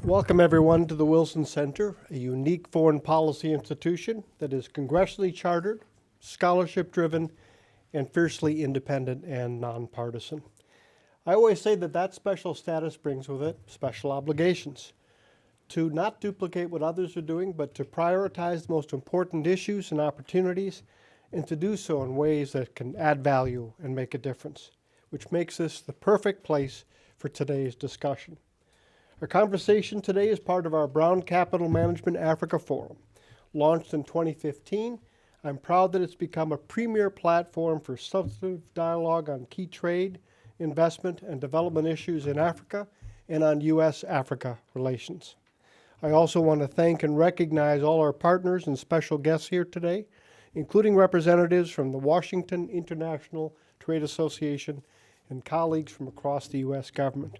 Welcome everyone to the Wilson Center, a unique foreign policy institution that is congressionally chartered, scholarship-driven, and fiercely independent and nonpartisan. I always say that special status brings with it special obligations to not duplicate what others are doing, but to prioritize the most important issues and opportunities, and to do so in ways that can add value and make a difference, which makes this the perfect place for today's discussion. Our conversation today is part of our Brown Capital Management Africa Forum. Launched in 2015, I'm proud that it's become a premier platform for substantive dialogue on key trade, investment, and development issues in Africa and on U.S.-Africa relations. I also want to thank and recognize all our partners and special guests here today, including representatives from the Washington International Trade Association and colleagues from across the U.S. government.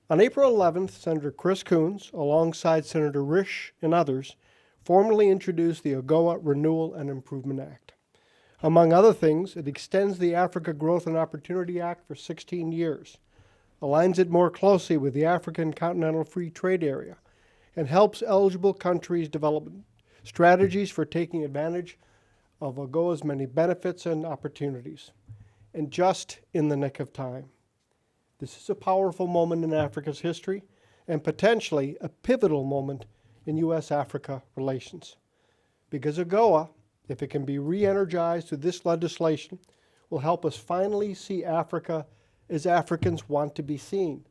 On April 11th, Senator Chris Coons, alongside Senator Risch and others, formally introduced the AGOA Renewal and Improvement Act. Among other things, it extends the Africa Growth and Opportunity Act for 16 years, aligns it more closely with the African Continental Free Trade Area, and helps eligible countries develop strategies for taking advantage of AGOA's many benefits and opportunities, and just in the nick of time. This is a powerful moment in Africa's history and potentially a pivotal moment in U.S.-Africa relations. Because AGOA, if it can be re-energized through this legislation, will help us finally see Africa as Africans want to be seen,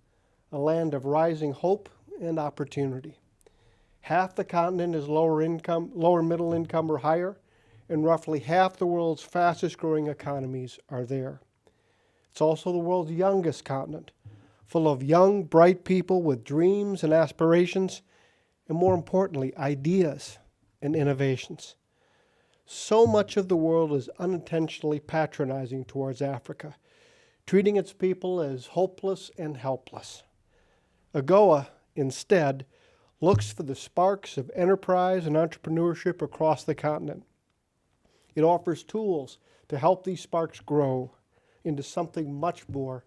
a land of rising hope and opportunity. Half the continent is lower middle income or higher, and roughly half the world's fastest growing economies are there. It's also the world's youngest continent, full of young, bright people with dreams and aspirations, and more importantly, ideas and innovations. So much of the world is unintentionally patronizing towards Africa, treating its people as hopeless and helpless. AGOA, instead, looks for the sparks of enterprise and entrepreneurship across the continent. It offers tools to help these sparks grow into something much more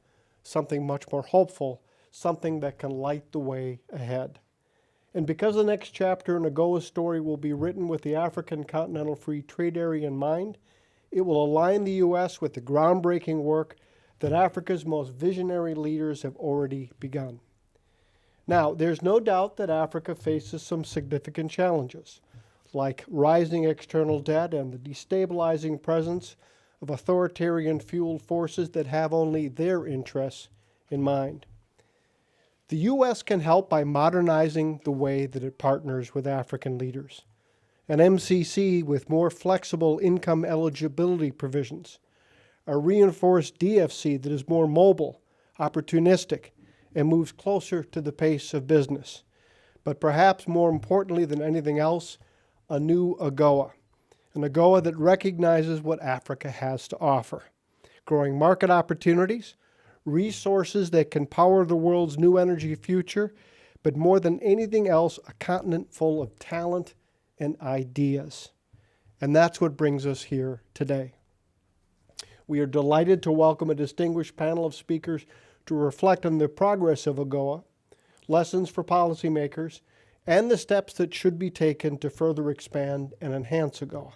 hopeful, something that can light the way ahead. And because the next chapter in AGOA's story will be written with the African Continental Free Trade Area in mind, it will align the U.S. with the groundbreaking work that Africa's most visionary leaders have already begun. Now, there's no doubt that Africa faces some significant challenges, like rising external debt and the destabilizing presence of authoritarian-fueled forces that have only their interests in mind. The U.S. can help by modernizing the way that it partners with African leaders. An MCC with more flexible income eligibility provisions, a reinforced DFC that is more mobile, opportunistic, and moves closer to the pace of business. But perhaps more importantly than anything else, a new AGOA. An AGOA that recognizes what Africa has to offer. Growing market opportunities, resources that can power the world's new energy future, but more than anything else, a continent full of talent and ideas. And that's what brings us here today. We are delighted to welcome a distinguished panel of speakers to reflect on the progress of AGOA, lessons for policymakers, and the steps that should be taken to further expand and enhance AGOA.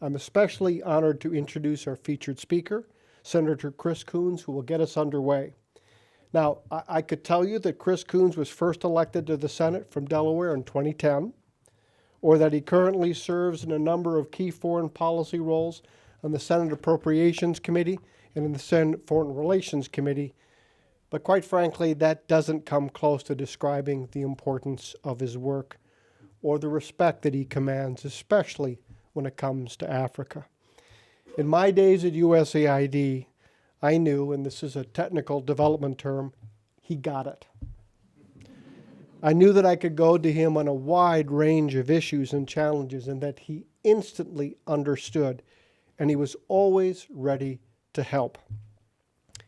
I'm especially honored to introduce our featured speaker, Senator Chris Coons, who will get us underway. Now, I could tell you that Chris Coons was first elected to the Senate from Delaware in 2010, or that he currently serves in a number of key foreign policy roles on the Senate Appropriations Committee and in the Senate Foreign Relations Committee. But quite frankly, that doesn't come close to describing the importance of his work or the respect that he commands, especially when it comes to Africa. In my days at USAID, I knew, and this is a technical development term, he got it. I knew that I could go to him on a wide range of issues and challenges and that he instantly understood, and he was always ready to help.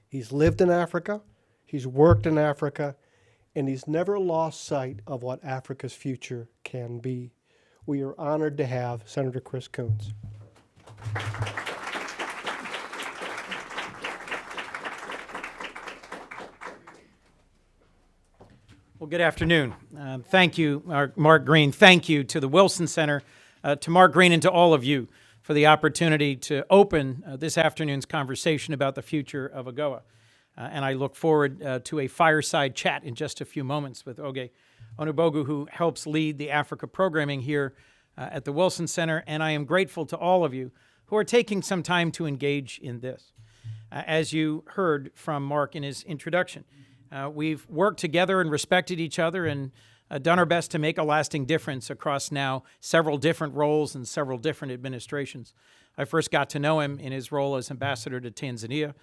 He's lived in Africa, he's worked in Africa, and he's never lost sight of what Africa's future can be. We are honored to have Senator Chris Coons. Well, good afternoon. Thank you, Mark Green. Thank you to the Wilson Center, to Mark Green, and to all of you for the opportunity to open this afternoon's conversation about the future of AGOA. And I look forward to a fireside chat in just a few moments with Oge Onubogu, who helps lead the Africa programming here at the Wilson Center. And I am grateful to all of you who are taking some time to engage in this. As you heard from Mark in his introduction, we've worked together and respected each other and done our best to make a lasting difference across now several different roles and several different administrations. I first got to know him in his role as ambassador to Tanzania,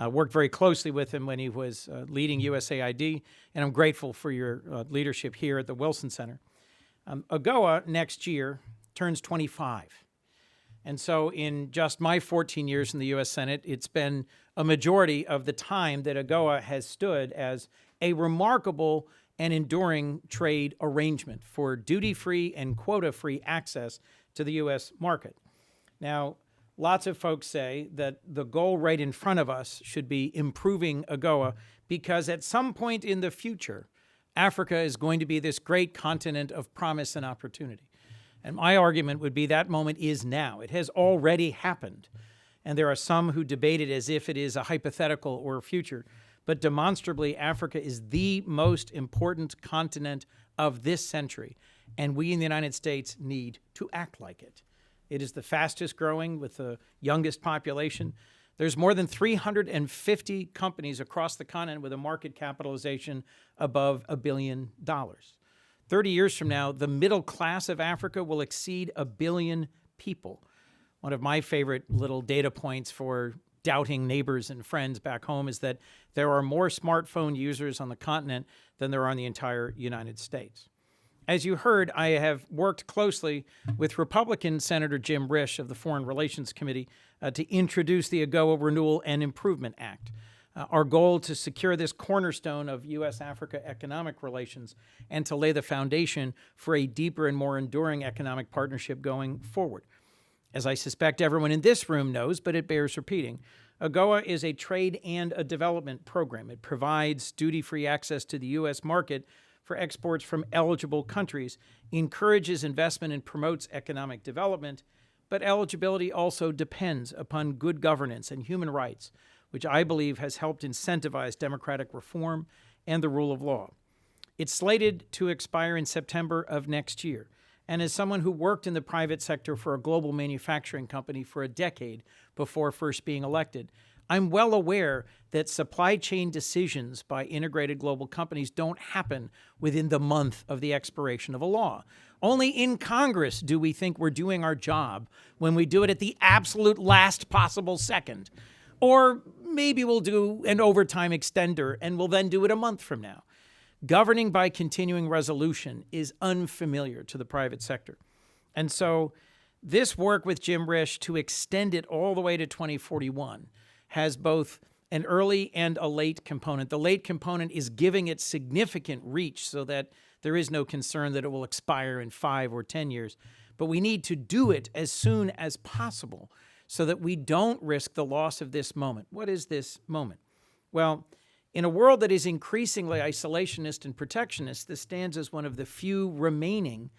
worked very closely with him when he was leading USAID, and I'm grateful for your leadership here at the Wilson Center. AGOA next year turns 25. And so in just my 14 years in the U.S. Senate, it's been a majority of the time that AGOA has stood as a remarkable and enduring trade arrangement for duty-free and quota-free access to the U.S. market. Now, lots of folks say that the goal right in front of us should be improving AGOA because at some point in the future, Africa is going to be this great continent of promise and opportunity. And my argument would be that moment is now. It has already happened. And there are some who debate it as if it is a hypothetical or a future. But demonstrably, Africa is the most important continent of this century. And we in the United States need to act like it. It is the fastest growing with the youngest population. There's more than 350 companies across the continent with a market capitalization above $1 billion. 30 years from now, the middle class of Africa will exceed 1 billion people. One of my favorite little data points for doubting neighbors and friends back home is that there are more smartphone users on the continent than there are in the entire United States. As you heard, I have worked closely with Republican Senator Jim Risch of the Foreign Relations Committee to introduce the AGOA Renewal and Improvement Act. Our goal to secure this cornerstone of U.S.-Africa economic relations and to lay the foundation for a deeper and more enduring economic partnership going forward. As I suspect everyone in this room knows, but it bears repeating, AGOA is a trade and a development program. It provides duty-free access to the U.S. market for exports from eligible countries, encourages investment and promotes economic development, but eligibility also depends upon good governance and human rights, which I believe has helped incentivize democratic reform and the rule of law. It's slated to expire in September of next year. And as someone who worked in the private sector for a global manufacturing company for a decade before first being elected, I'm well aware that supply chain decisions by integrated global companies don't happen within the month of the expiration of a law. Only in Congress do we think we're doing our job when we do it at the absolute last possible second. Or maybe we'll do an overtime extender and we'll then do it a month from now. Governing by continuing resolution is unfamiliar to the private sector. And so this work with Jim Risch to extend it all the way to 2041 has both an early and a late component. The late component is giving it significant reach so that there is no concern that it will expire in 5 or 10 years. But we need to do it as soon as possible so that we don't risk the loss of this moment. What is this moment? Well, in a world that is increasingly isolationist and protectionist, this stands as one of the few remaining,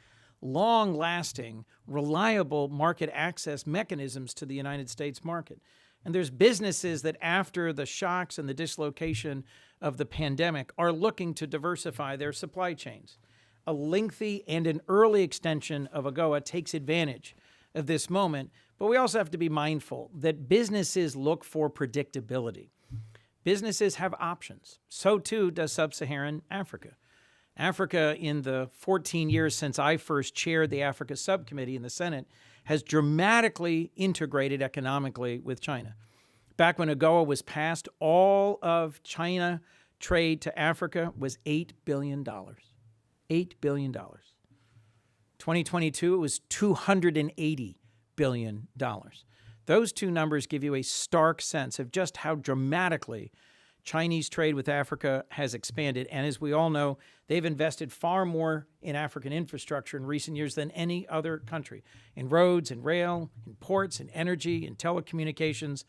long-lasting, reliable market access mechanisms to the United States market. And there's businesses that after the shocks and the dislocation of the pandemic are looking to diversify their supply chains. A lengthy and an early extension of AGOA takes advantage of this moment, but we also have to be mindful that businesses look for predictability. Businesses have options. So too does sub-Saharan Africa. Africa, in the 14 years since I first chaired the Africa Subcommittee in the Senate, has dramatically integrated economically with China. Back when AGOA was passed, all of China trade to Africa was $8 billion. $8 billion. 2022, it was $280 billion. Those two numbers give you a stark sense of just how dramatically Chinese trade with Africa has expanded. And as we all know, they've invested far more in African infrastructure in recent years than any other country, in roads and rail, in ports, in energy, in telecommunications.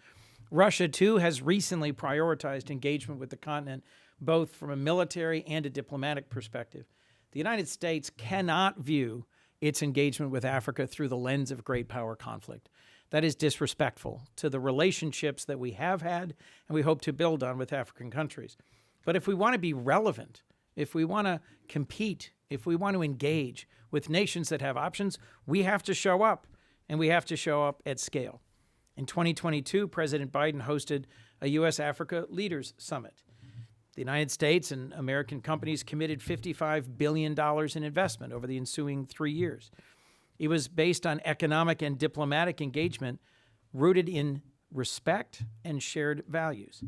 Russia, too, has recently prioritized engagement with the continent, both from a military and a diplomatic perspective. The United States cannot view its engagement with Africa through the lens of great power conflict. That is disrespectful to the relationships that we have had and we hope to build on with African countries. But if we want to be relevant, if we want to compete, if we want to engage with nations that have options, we have to show up, and we have to show up at scale. In 2022, President Biden hosted a U.S.-Africa Leaders Summit. The United States and American companies committed $55 billion in investment over the ensuing 3 years. It was based on economic and diplomatic engagement rooted in respect and shared values.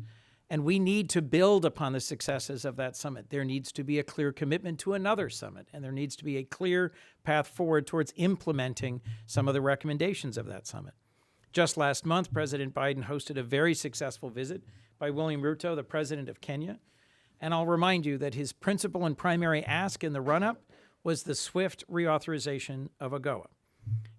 And we need to build upon the successes of that summit. There needs to be a clear commitment to another summit, and there needs to be a clear path forward towards implementing some of the recommendations of that summit. Just last month, President Biden hosted a very successful visit by William Ruto, the president of Kenya. And I'll remind you that his principal and primary ask in the run-up was the swift reauthorization of AGOA.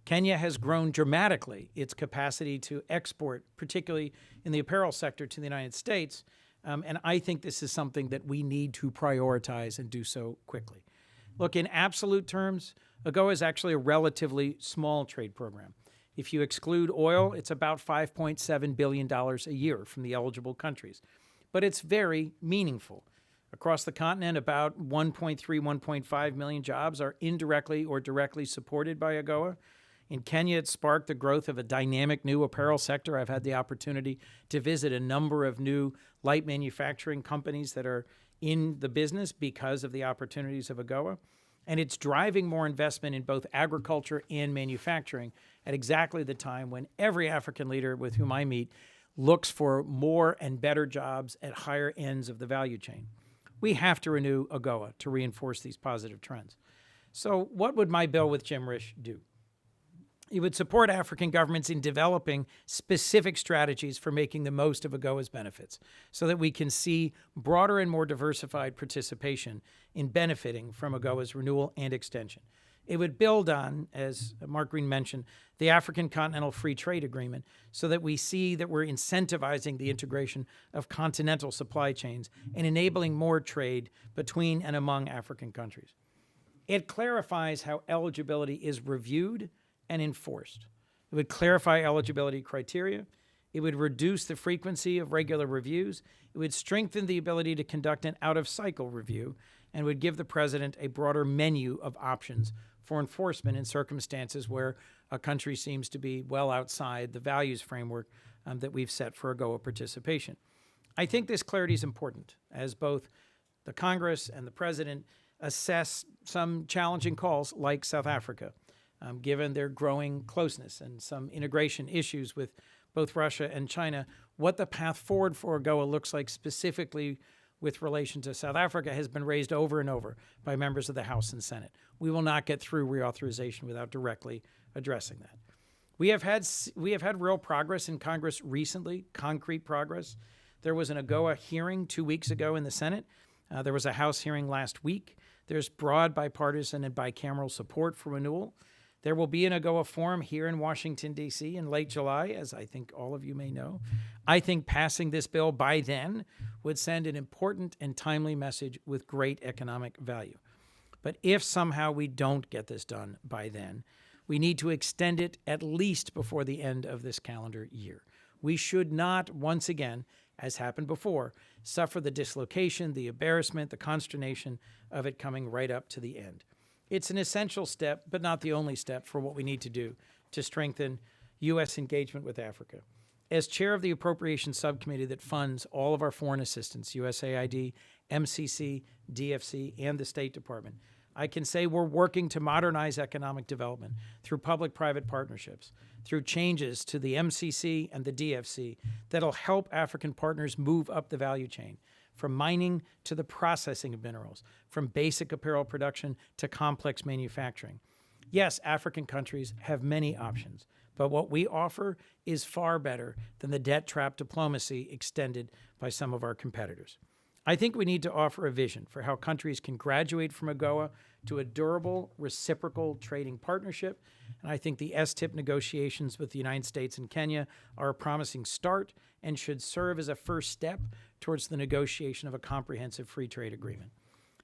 Kenya has grown dramatically its capacity to export, particularly in the apparel sector, to the United States. And I think this is something that we need to prioritize and do so quickly. Look, in absolute terms, AGOA is actually a relatively small trade program. If you exclude oil, it's about $5.7 billion a year from the eligible countries. But it's very meaningful. Across the continent, about 1.3, 1.5 million jobs are indirectly or directly supported by AGOA. In Kenya, it sparked the growth of a dynamic new apparel sector. I've had the opportunity to visit a number of new light manufacturing companies that are in the business because of the opportunities of AGOA. And it's driving more investment in both agriculture and manufacturing at exactly the time when every African leader with whom I meet looks for more and better jobs at higher ends of the value chain. We have to renew AGOA to reinforce these positive trends. So what would my bill with Jim Risch do? It would support African governments in developing specific strategies for making the most of AGOA's benefits so that we can see broader and more diversified participation in benefiting from AGOA's renewal and extension. It would build on, as Mark Green mentioned, the African Continental Free Trade Agreement so that we see that we're incentivizing the integration of continental supply chains and enabling more trade between and among African countries. It clarifies how eligibility is reviewed and enforced. It would clarify eligibility criteria. It would reduce the frequency of regular reviews. It would strengthen the ability to conduct an out-of-cycle review and would give the president a broader menu of options for enforcement in circumstances where a country seems to be well outside the values framework that we've set for AGOA participation. I think this clarity is important as both the Congress and the president assess some challenging calls like South Africa, given their growing closeness and some integration issues with both Russia and China. What the path forward for AGOA looks like specifically with relation to South Africa has been raised over and over by members of the House and Senate. We will not get through reauthorization without directly addressing that. We have had real progress in Congress recently, concrete progress. There was an AGOA hearing 2 weeks ago in the Senate. There was a House hearing last week. There's broad bipartisan and bicameral support for renewal. There will be an AGOA forum here in Washington, D.C. in late July, as I think all of you may know. I think passing this bill by then would send an important and timely message with great economic value. But if somehow we don't get this done by then, we need to extend it at least before the end of this calendar year. We should not, once again, as happened before, suffer the dislocation, the embarrassment, the consternation of it coming right up to the end. It's an essential step, but not the only step for what we need to do to strengthen U.S. engagement with Africa. As chair of the Appropriations Subcommittee that funds all of our foreign assistance, USAID, MCC, DFC, and the State Department, I can say we're working to modernize economic development through public-private partnerships, through changes to the MCC and the DFC that'll help African partners move up the value chain, from mining to the processing of minerals, from basic apparel production to complex manufacturing. Yes, African countries have many options, but what we offer is far better than the debt trap diplomacy extended by some of our competitors. I think we need to offer a vision for how countries can graduate from AGOA to a durable, reciprocal trading partnership. And I think the STIP negotiations with the United States and Kenya are a promising start and should serve as a first step towards the negotiation of a comprehensive free trade agreement.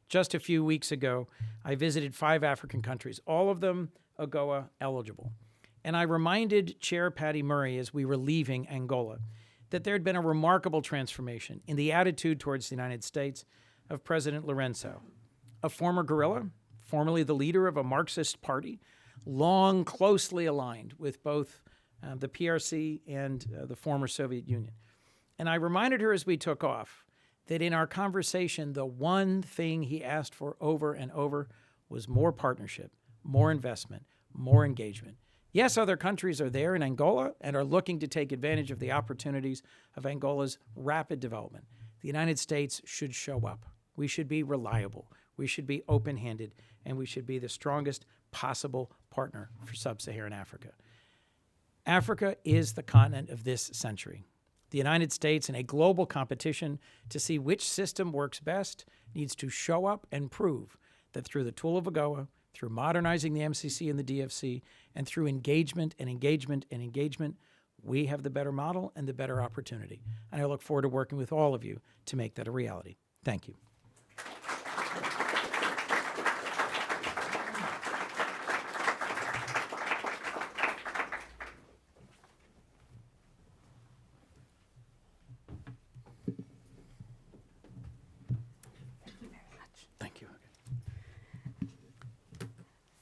Just a few weeks ago, I visited 5 African countries, all of them AGOA eligible. And I reminded Chair Patty Murray as we were leaving Angola that there had been a remarkable transformation in the attitude towards the United States of President Lourenço, a former guerrilla, formerly the leader of a Marxist party, long closely aligned with both the PRC and the former Soviet Union. And I reminded her as we took off that in our conversation, the one thing he asked for over and over was more partnership, more investment, more engagement. Yes, other countries are there in Angola and are looking to take advantage of the opportunities of Angola's rapid development. The United States should show up. We should be reliable. We should be open-handed, and we should be the strongest possible partner for sub-Saharan Africa. Africa is the continent of this century. The United States, in a global competition to see which system works best, needs to show up and prove that through the tool of AGOA, through modernizing the MCC and the DFC, and through engagement and engagement and engagement, we have the better model and the better opportunity. And I look forward to working with all of you to make that a reality. Thank you. Thank you.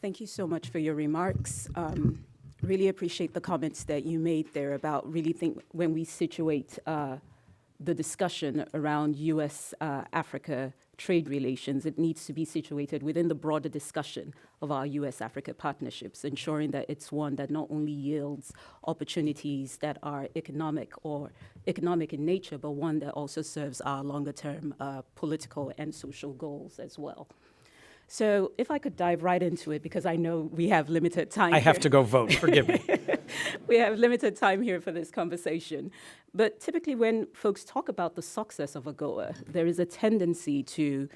Thank you so much for your remarks. Really appreciate the comments that you made there about really think when we situate the discussion around U.S.-Africa trade relations, it needs to be situated within the broader discussion of our U.S.-Africa partnerships, ensuring that it's one that not only yields opportunities that are economic in nature, but one that also serves our longer-term political and social goals as well. So if I could dive right into it, because I know we have limited time I have to go vote, forgive me. We have limited time here for this conversation. But typically when folks talk about the success of AGOA, there is a tendency to,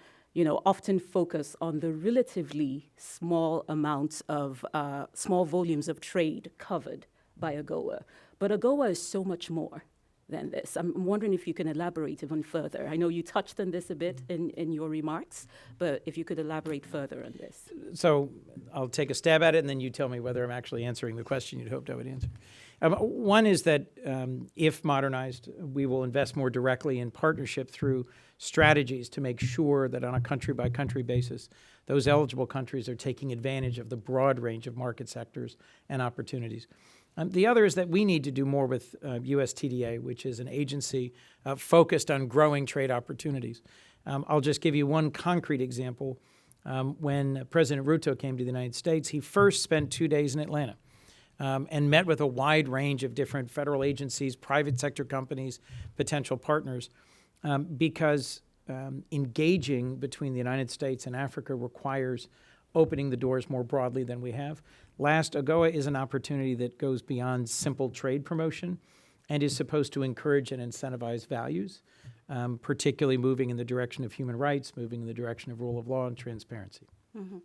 often focus on the relatively small amounts of, small volumes of trade covered by AGOA. But AGOA is so much more than this. I'm wondering if you can elaborate even further. I know you touched on this a bit in your remarks, but if you could elaborate further on this. So I'll take a stab at it, and then you tell me whether I'm actually answering the question you'd hoped I would answer. One is that if modernized, we will invest more directly in partnership through strategies to make sure that on a country-by-country basis, those eligible countries are taking advantage of the broad range of market sectors and opportunities. The other is that we need to do more with USTDA, which is an agency focused on growing trade opportunities. I'll just give you one concrete example. When President Ruto came to the United States, he first spent 2 days in Atlanta and met with a wide range of different federal agencies, private sector companies, potential partners, because engaging between the United States and Africa requires opening the doors more broadly than we have. Last, AGOA is an opportunity that goes beyond simple trade promotion and is supposed to encourage and incentivize values, particularly moving in the direction of human rights, moving in the direction of rule of law and transparency. Mm-hmm.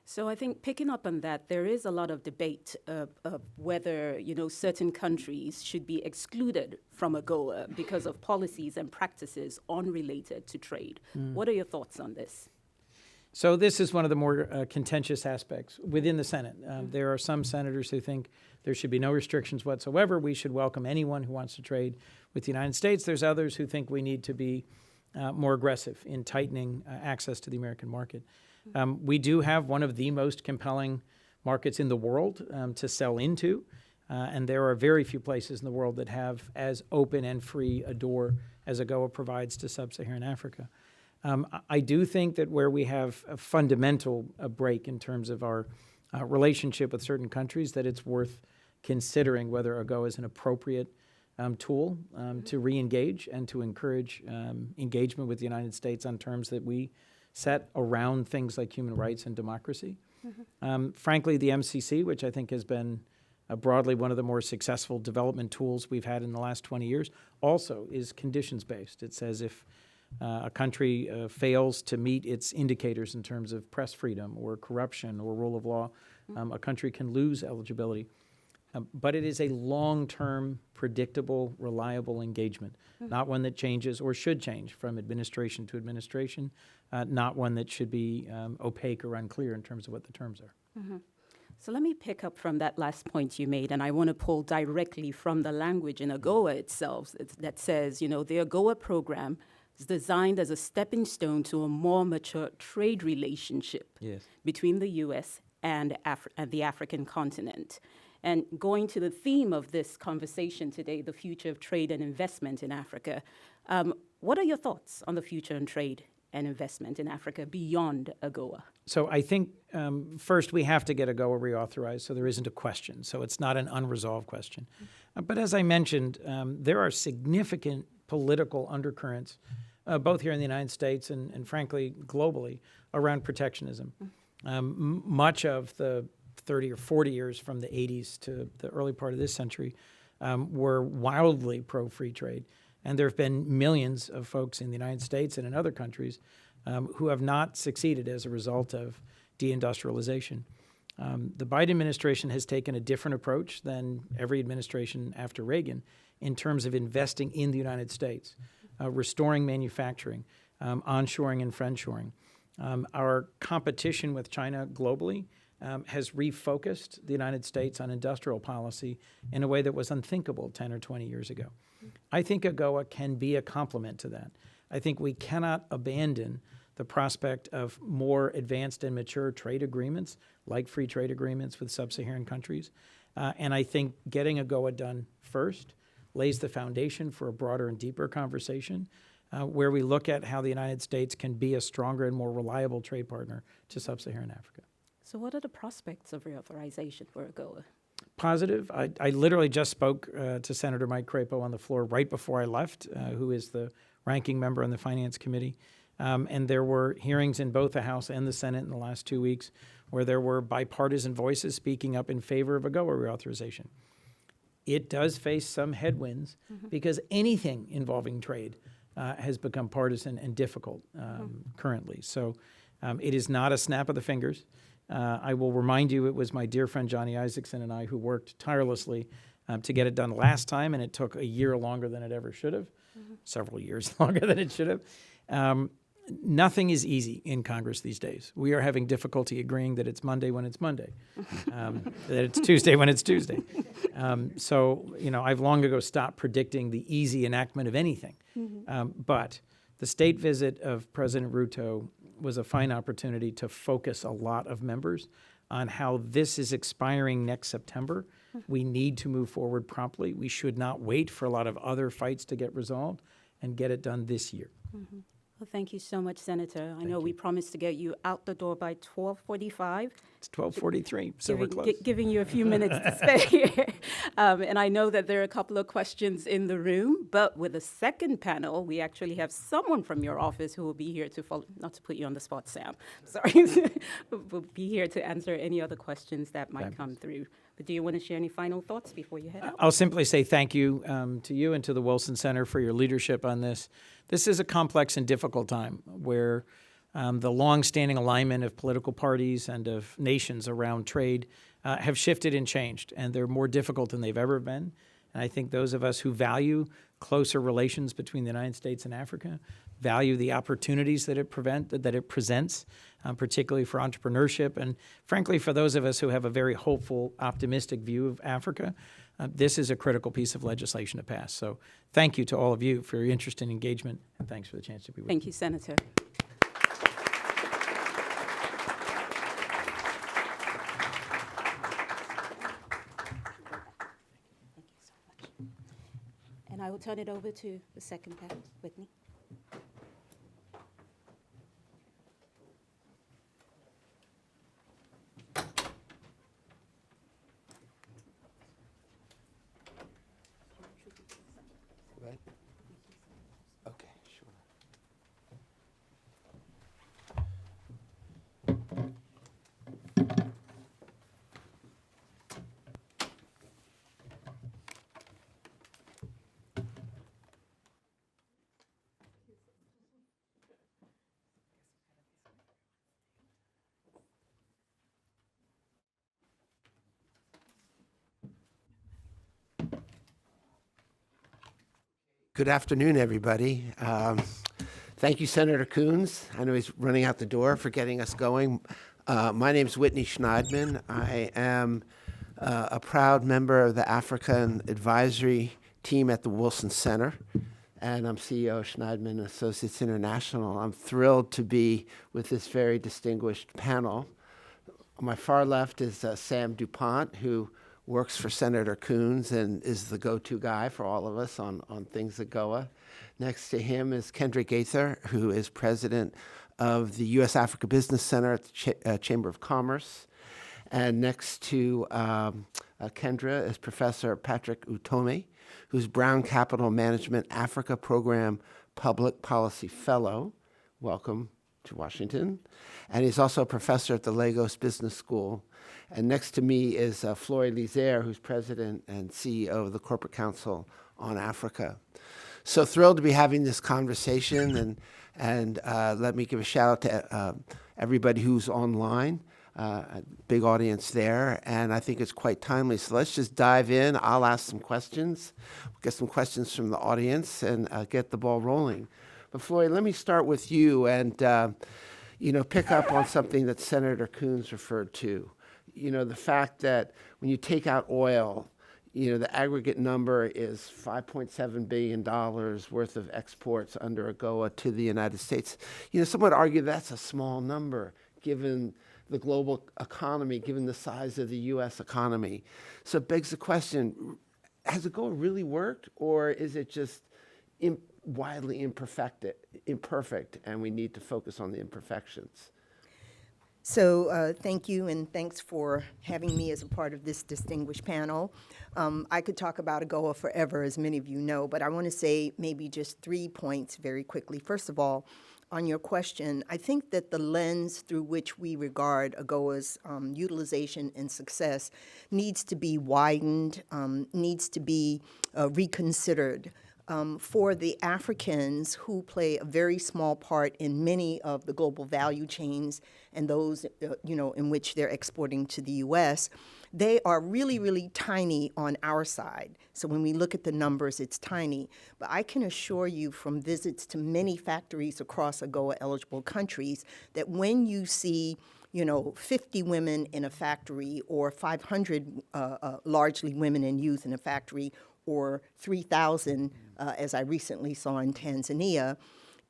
So I think picking up on that, there is a lot of debate of whether, certain countries should be excluded from AGOA because of policies and practices unrelated to trade. What are your thoughts on this? So this is one of the more contentious aspects within the Senate. There are some senators who think there should be no restrictions whatsoever. We should welcome anyone who wants to trade with the United States. There's others who think we need to be more aggressive in tightening access to the American market. We do have one of the most compelling markets in the world to sell into, and there are very few places in the world that have as open and free a door as AGOA provides to sub-Saharan Africa. I do think that where we have a fundamental break in terms of our relationship with certain countries, that it's worth considering whether AGOA is an appropriate tool to re-engage and to encourage engagement with the United States on terms that we set around things like human rights and democracy. Frankly, the MCC, which I think has been broadly one of the more successful development tools we've had in the last 20 years, also is conditions-based. It says if a country fails to meet its indicators in terms of press freedom or corruption or rule of law, a country can lose eligibility. But it is a long-term, predictable, reliable engagement, not one that changes or should change from administration to administration, not one that should be opaque or unclear in terms of what the terms are. So let me pick up from that last point you made, and I want to pull directly from the language in AGOA itself that says, the AGOA program is designed as a stepping stone to a more mature trade relationship between the U.S. and the African continent. And going to the theme of this conversation today, the future of trade and investment in Africa, what are your thoughts on the future in trade and investment in Africa beyond AGOA? So I think first we have to get AGOA reauthorized so there isn't a question. So it's not an unresolved question. But as I mentioned, there are significant political undercurrents, both here in the United States and frankly globally, around protectionism. Much of the 30 or 40 years from the 80s to the early part of this century were wildly pro-free trade. And there have been millions of folks in the United States and in other countries who have not succeeded as a result of deindustrialization. The Biden administration has taken a different approach than every administration after Reagan in terms of investing in the United States, restoring manufacturing, onshoring and friendshoring. Our competition with China globally has refocused the United States on industrial policy in a way that was unthinkable 10 or 20 years ago. I think AGOA can be a complement to that. I think we cannot abandon the prospect of more advanced and mature trade agreements, like free trade agreements with sub-Saharan countries. And I think getting AGOA done first lays the foundation for a broader and deeper conversation where we look at how the United States can be a stronger and more reliable trade partner to sub-Saharan Africa. So what are the prospects of reauthorization for AGOA? Positive. I literally just spoke to Senator Mike Crapo on the floor right before I left, who is the ranking member on the Finance Committee. And there were hearings in both the House and the Senate in the last 2 weeks where there were bipartisan voices speaking up in favor of AGOA reauthorization. It does face some headwinds because anything involving trade has become partisan and difficult currently. So it is not a snap of the fingers. I will remind you, it was my dear friend Johnny Isaacson and I who worked tirelessly to get it done last time, and it took a year longer than it ever should have, several years longer than it should have. Nothing is easy in Congress these days. We are having difficulty agreeing that it's Monday when it's Monday, that it's Tuesday when it's Tuesday. So, I've long ago stopped predicting the easy enactment of anything. But the state visit of President Ruto was a fine opportunity to focus a lot of members on how this is expiring next September. We need to move forward promptly. We should not wait for a lot of other fights to get resolved and get it done this year. Well, thank you so much, Senator. I know we promised to get you out the door by 12:45. It's 12:43, so we're close. Giving you a few minutes to spare. And I know that there are a couple of questions in the room, but with the second panel, we actually have someone from your office who will be here to follow, not to put you on the spot, Sam, sorry, will be here to answer any other questions that might come through. But do you want to share any final thoughts before you head out? I'll simply say thank you to you and to the Wilson Center for your leadership on this. This is a complex and difficult time where the long-standing alignment of political parties and of nations around trade have shifted and changed, and they're more difficult than they've ever been. And I think those of us who value closer relations between the United States and Africa value the opportunities that it presents, particularly for entrepreneurship, and frankly, for those of us who have a very hopeful, optimistic view of Africa. This is a critical piece of legislation to pass. So thank you to all of you for your interest and engagement, and thanks for the chance to be with you. Thank you, Senator. And I will turn it over to the second panel, Whitney. Right? Okay, sure. Good afternoon, everybody. Thank you, Senator Coons. I know he's running out the door for getting us going. My name is Whitney Schneidman. I am a proud member of the African Advisory Team at the Wilson Center, and I'm CEO of Schneidman Associates International. I'm thrilled to be with this very distinguished panel. On my far left is Sam DuPont, who works for Senator Coons and is the go-to guy for all of us on things AGOA. Next to him is Kendra Gaither, who is president of the U.S. Africa Business Center at the Chamber of Commerce. And next to Kendra is Professor Patrick Utome, who's Brown Capital Management Africa Program Public Policy Fellow. Welcome to Washington. And he's also a professor at the Lagos Business School. And next to me is Floyd Lizer, who's president and CEO of the Corporate Council on Africa. So thrilled to be having this conversation, and let me give a shout out to everybody who's online, a big audience there, and I think it's quite timely. So let's just dive in. I'll ask some questions, get some questions from the audience, and get the ball rolling. But Floyd, let me start with you and pick up on something that Senator Coons referred to. The fact that when you take out oil, the aggregate number is $5.7 billion worth of exports under AGOA to the United States. Some would argue that's a small number given the global economy, given the size of the U.S. economy. So it begs the question, has AGOA really worked, or is it just widely imperfect, and we need to focus on the imperfections? So thank you, and thanks for having me as a part of this distinguished panel. I could talk about AGOA forever, as many of you know, but I want to say maybe just 3 points very quickly. First of all, on your question, I think that the lens through which we regard AGOA's utilization and success needs to be widened, needs to be reconsidered. For the Africans who play a very small part in many of the global value chains and those, in which they're exporting to the U.S., they are really, really tiny on our side. So when we look at the numbers, it's tiny. But I can assure you from visits to many factories across AGOA-eligible countries that when you see 50 women in a factory, or 500 largely women and youth in a factory, or 3,000, as I recently saw in Tanzania,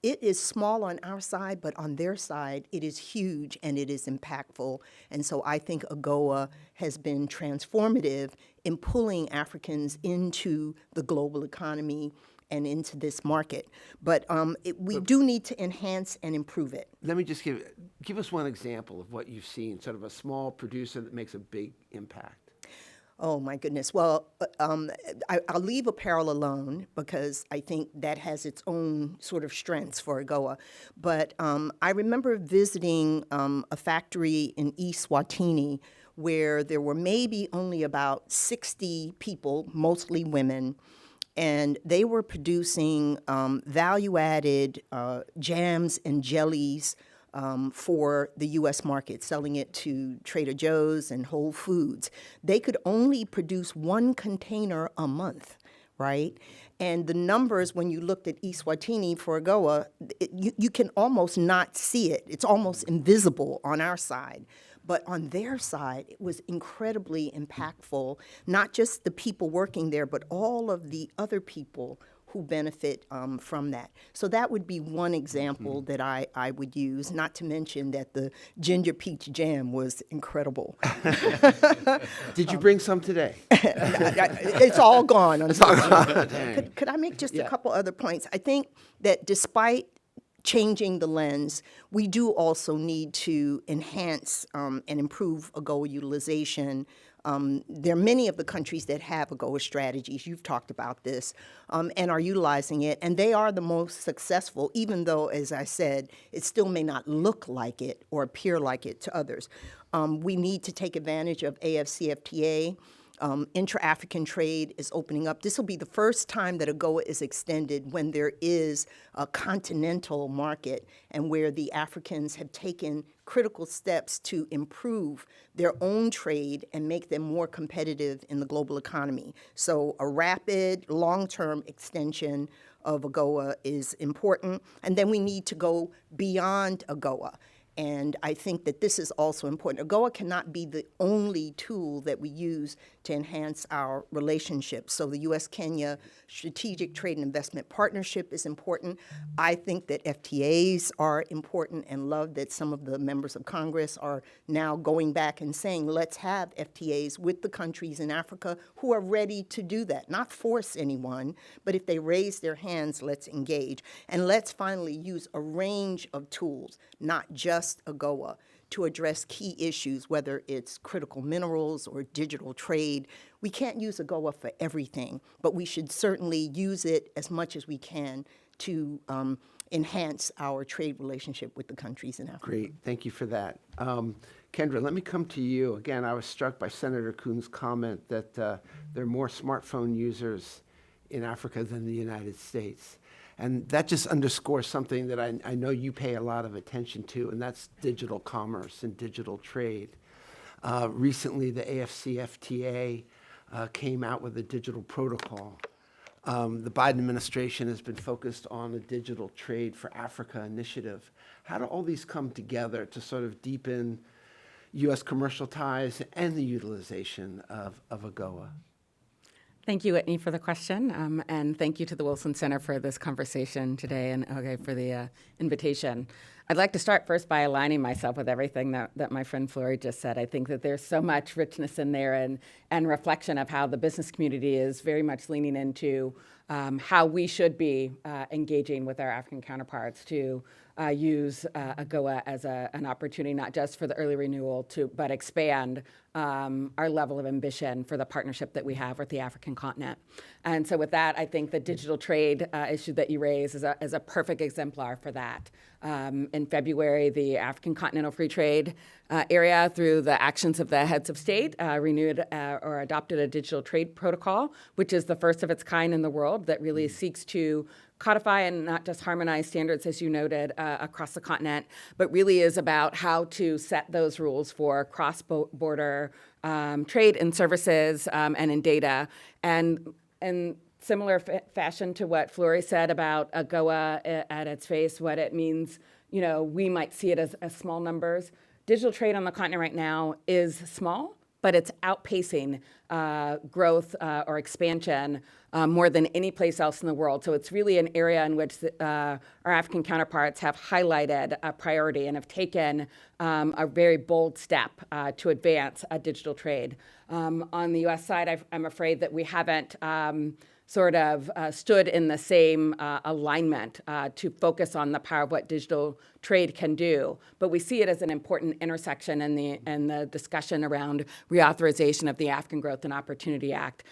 it is small on our side, but on their side, it is huge and it is impactful. And so I think AGOA has been transformative in pulling Africans into the global economy and into this market. But we do need to enhance and improve it. Let me just give us one example of what you've seen, sort of a small producer that makes a big impact. Oh, my goodness. Well, I'll leave apparel alone because I think that has its own sort of strengths for AGOA. But I remember visiting a factory in East Swatini where there were maybe only about 60 people, mostly women, and they were producing value-added jams and jellies for the U.S. market, selling it to Trader Joe's and Whole Foods. They could only produce 1 container a month, right? And the numbers, when you looked at East Swatini for AGOA, you can almost not see it. It's almost invisible on our side. But on their side, it was incredibly impactful, not just the people working there, but all of the other people who benefit from that. So that would be one example that I would use, not to mention that the ginger peach jam was incredible. Did you bring some today? It's all gone. It's all gone. Could I make just a couple other points? I think that despite changing the lens, we do also need to enhance and improve AGOA utilization. There are many of the countries that have AGOA strategies, you've talked about this, and are utilizing it, and they are the most successful, even though, as I said, it still may not look like it or appear like it to others. We need to take advantage of AfCFTA. Intra-African trade is opening up. This will be the first time that AGOA is extended when there is a continental market and where the Africans have taken critical steps to improve their own trade and make them more competitive in the global economy. So a rapid, long-term extension of AGOA is important. And then we need to go beyond AGOA. And I think that this is also important. AGOA cannot be the only tool that we use to enhance our relationship. So the U.S.-Kenya Strategic Trade and Investment Partnership is important. I think that FTAs are important and love that some of the members of Congress are now going back and saying, let's have FTAs with the countries in Africa who are ready to do that. Not force anyone, but if they raise their hands, let's engage. And let's finally use a range of tools, not just AGOA, to address key issues, whether it's critical minerals or digital trade. We can't use AGOA for everything, but we should certainly use it as much as we can to enhance our trade relationship with the countries in Africa. Great, thank you for that. Kendra, let me come to you. Again, I was struck by Senator Coons' comment that there are more smartphone users in Africa than the United States. And that just underscores something that I know you pay a lot of attention to, and that's digital commerce and digital trade. Recently, the AfCFTA came out with a digital protocol. The Biden administration has been focused on a digital trade for Africa initiative. How do all these come together to sort of deepen U.S. commercial ties and the utilization of AGOA? Thank you, Whitney, for the question, and thank you to the Wilson Center for this conversation today and for the invitation. I'd like to start first by aligning myself with everything that my friend Flory just said. I think that there's so much richness in there and reflection of how the business community is very much leaning into how we should be engaging with our African counterparts to use AGOA as an opportunity, not just for the early renewal, but expand our level of ambition for the partnership that we have with the African continent. And so with that, I think the digital trade issue that you raise is a perfect exemplar for that. In February, the African Continental Free Trade Area, through the actions of the heads of state, renewed or adopted a digital trade protocol, which is the first of its kind in the world that really seeks to codify and not just harmonize standards, as you noted, across the continent, but really is about how to set those rules for cross-border trade in services and in data. And in similar fashion to what Flory said about AGOA at its face, what it means, we might see it as small numbers. Digital trade on the continent right now is small, but it's outpacing growth or expansion more than any place else in the world. So it's really an area in which our African counterparts have highlighted a priority and have taken a very bold step to advance digital trade. On the U.S. side, I'm afraid that we haven't stood in the same alignment to focus on the power of what digital trade can do. But we see it as an important intersection in the discussion around reauthorization of the African Growth and Opportunity Act.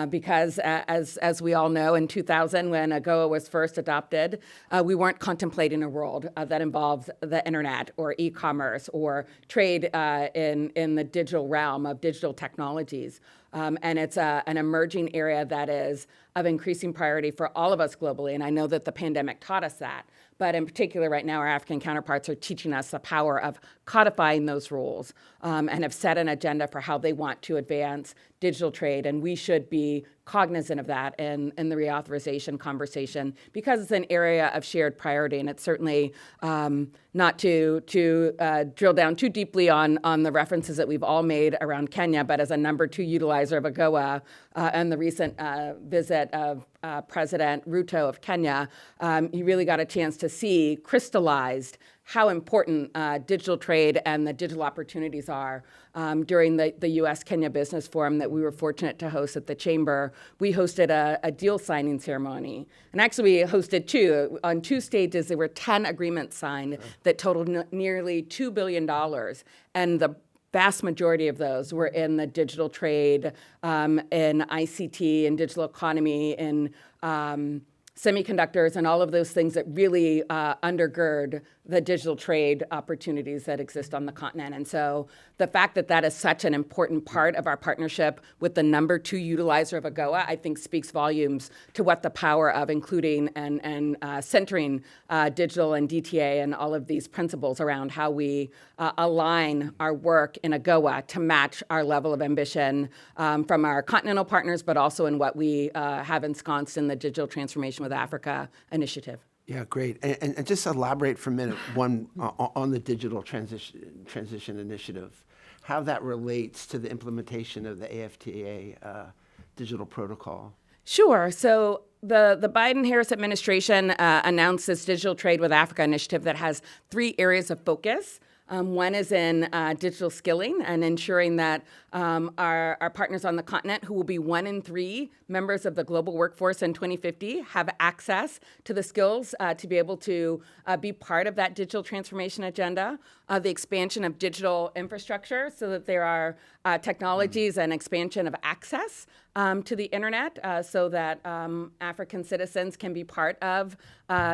Because as we all know, in 2000, when AGOA was first adopted, we weren't contemplating a world that involves the internet or e-commerce or trade in the digital realm of digital technologies. And it's an emerging area that is of increasing priority for all of us globally, and I know that the pandemic taught us that. But in particular, right now, our African counterparts are teaching us the power of codifying those rules and have set an agenda for how they want to advance digital trade. And we should be cognizant of that in the reauthorization conversation because it's an area of shared priority. And it's certainly not to drill down too deeply on the references that we've all made around Kenya, but as a number 2 utilizer of AGOA and the recent visit of President Ruto of Kenya, you really got a chance to see crystallized how important digital trade and the digital opportunities are. During the U.S.-Kenya Business Forum that we were fortunate to host at the Chamber, we hosted a deal signing ceremony. And actually, we hosted 2. On 2 stages, there were 10 agreements signed that totaled nearly $2 billion. And the vast majority of those were in the digital trade, in ICT, and digital economy, in semiconductors, and all of those things that really undergird the digital trade opportunities that exist on the continent. And so the fact that that is such an important part of our partnership with the number 2 utilizer of AGOA, I think speaks volumes to what the power of including and centering digital and DTA and all of these principles around how we align our work in AGOA to match our level of ambition from our continental partners, but also in what we have ensconced in the digital transformation with Africa initiative. Yeah, great. And just elaborate for a minute on the digital transition initiative, how that relates to the implementation of the AfCFTA digital protocol. Sure. So the Biden-Harris administration announced this Digital Trade with Africa initiative that has 3 areas of focus. One is in digital skilling and ensuring that our partners on the continent, who will be 1 in 3 members of the global workforce in 2050, have access to the skills to be able to be part of that digital transformation agenda. The expansion of digital infrastructure so that there are technologies and expansion of access to the internet so that African citizens can be part of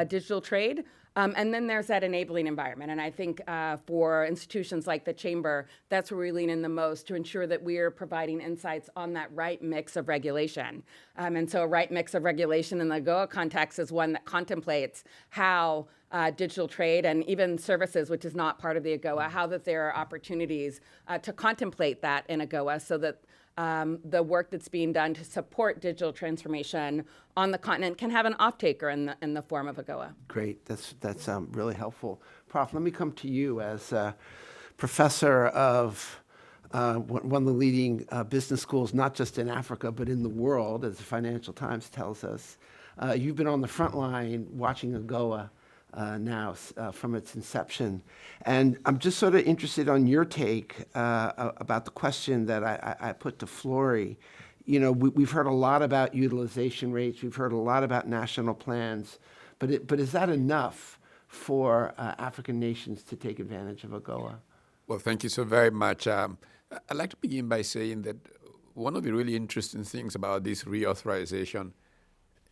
digital trade. And then there's that enabling environment. And I think for institutions like the Chamber, that's where we lean in the most to ensure that we are providing insights on that right mix of regulation. And so a right mix of regulation in the AGOA context is one that contemplates how digital trade and even services, which is not part of the AGOA, how that there are opportunities to contemplate that in AGOA so that the work that's being done to support digital transformation on the continent can have an off-taker in the form of AGOA. Great, that's really helpful. Prof, let me come to you as a professor of one of the leading business schools, not just in Africa, but in the world, as the Financial Times tells us. You've been on the front line watching AGOA now from its inception. And I'm just sort of interested on your take about the question that I put to Flory. You know, we've heard a lot about utilization rates. We've heard a lot about national plans. But is that enough for African nations to take advantage of AGOA? Well, thank you so very much. I'd like to begin by saying that one of the really interesting things about this reauthorization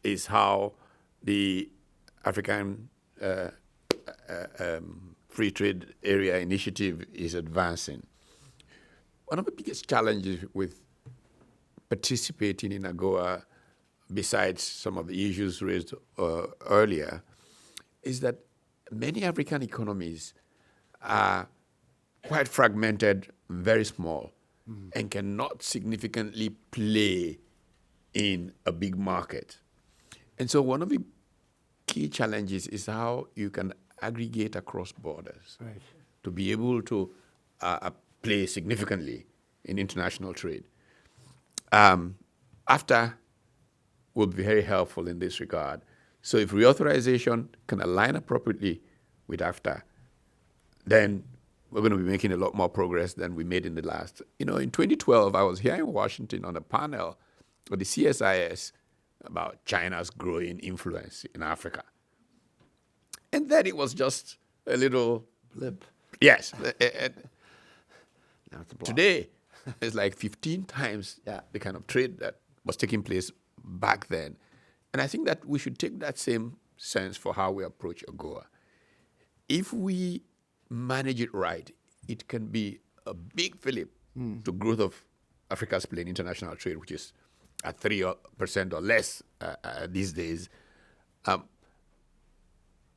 is how the African Free Trade Area Initiative is advancing. One of the biggest challenges with participating in AGOA, besides some of the issues raised earlier, is that many African economies are quite fragmented, very small, and cannot significantly play in a big market. And so one of the key challenges is how you can aggregate across borders to be able to play significantly in international trade. AfCFTA will be very helpful in this regard. So if reauthorization can align appropriately with AfCFTA, then we're going to be making a lot more progress than we made in the last. You know, in 2012, I was here in Washington on a panel with the CSIS about China's growing influence in Africa. And then it was just a little Blip. Yes. Now it's a block. Today, it's like 15 times Yeah. the kind of trade that was taking place back then. And I think that we should take that same sense for how we approach AGOA. If we manage it right, it can be a big fillip to growth of Africa's plain international trade, which is at 3% or less these days.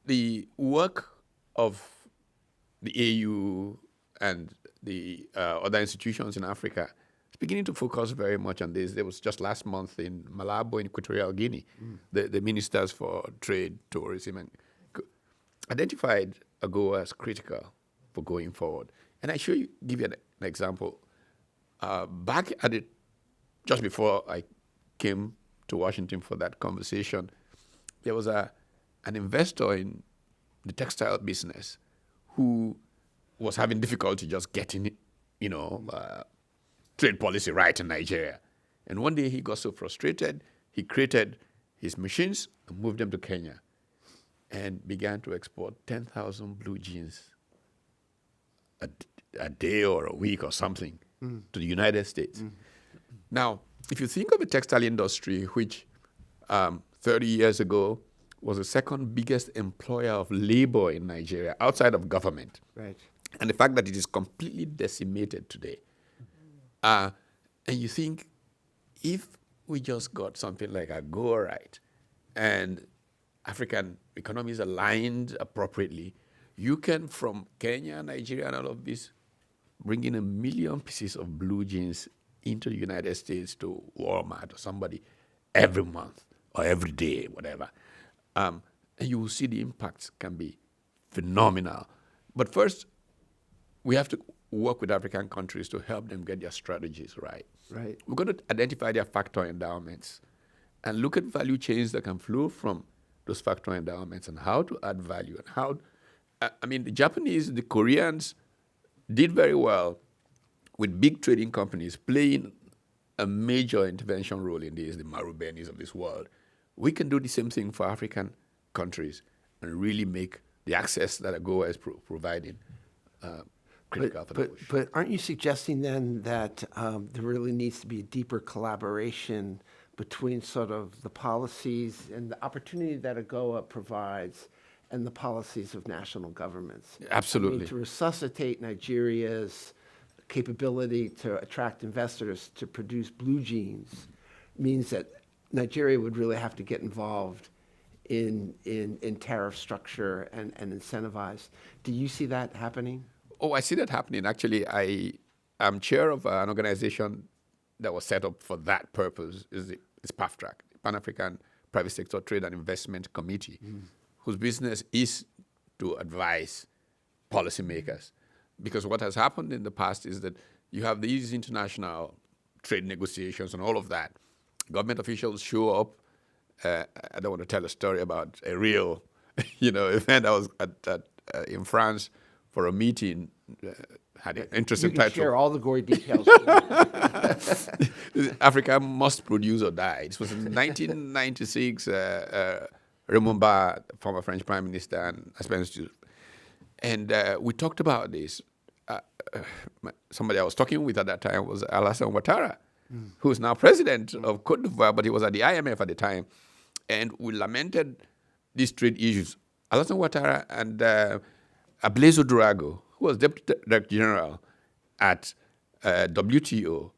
The work of the AU and the other institutions in Africa is beginning to focus very much on this. There was just last month in Malabo in Equatorial Guinea, the ministers for trade, tourism, and identified AGOA as critical for going forward. And I give you an example. Back at it, just before I came to Washington for that conversation, there was an investor in the textile business who was having difficulty just getting, trade policy right in Nigeria. And one day he got so frustrated, he created his machines and moved them to Kenya and began to export 10,000 blue jeans a day or a week or something to the United States. Now, if you think of the textile industry, which 30 years ago was the second biggest employer of labor in Nigeria outside of government, Right. and the fact that it is completely decimated today, and you think if we just got something like AGOA right and African economies aligned appropriately, you can, from Kenya, Nigeria, and all of this, bring in 1 million pieces of blue jeans into the United States to Walmart or somebody every month or every day, whatever. and you will see the impacts can be phenomenal. But first, we have to work with African countries to help them get their strategies right. Right. We're going to identify their factor endowments and look at value chains that can flow from those factor endowments and how to add value and how. I mean, the Japanese, the Koreans did very well with big trading companies playing a major intervention role in this, the Marubenis of this world. We can do the same thing for African countries and really make the access that AGOA is providing critical for the push. But aren't you suggesting then that there really needs to be a deeper collaboration between sort of the policies and the opportunity that AGOA provides and the policies of national governments? Absolutely. I mean, to resuscitate Nigeria's capability to attract investors to produce blue jeans means that Nigeria would really have to get involved in tariff structure and incentivize. Do you see that happening? Oh, I see that happening. Actually, I'm chair of an organization that was set up for that purpose. It's PAFTRAC, Pan-African Private Sector Trade and Investment Committee, whose business is to advise policymakers. Because what has happened in the past is that you have these international trade negotiations and all of that. Government officials show up. I don't want to tell a story about a real, event. I was in France for a meeting. Had an interesting You can title. share all the gory details. Africa must produce or die. This was in 1996. Renewal, former French Prime Minister, and we talked about this. Somebody I was talking with at that time was Alassane Ouattara, who is now president of Côte d'Ivoire, but he was at the IMF at the time. And we lamented these trade issues. Alassane Ouattara and Ablezo Durago, who was Deputy Director General at WTO.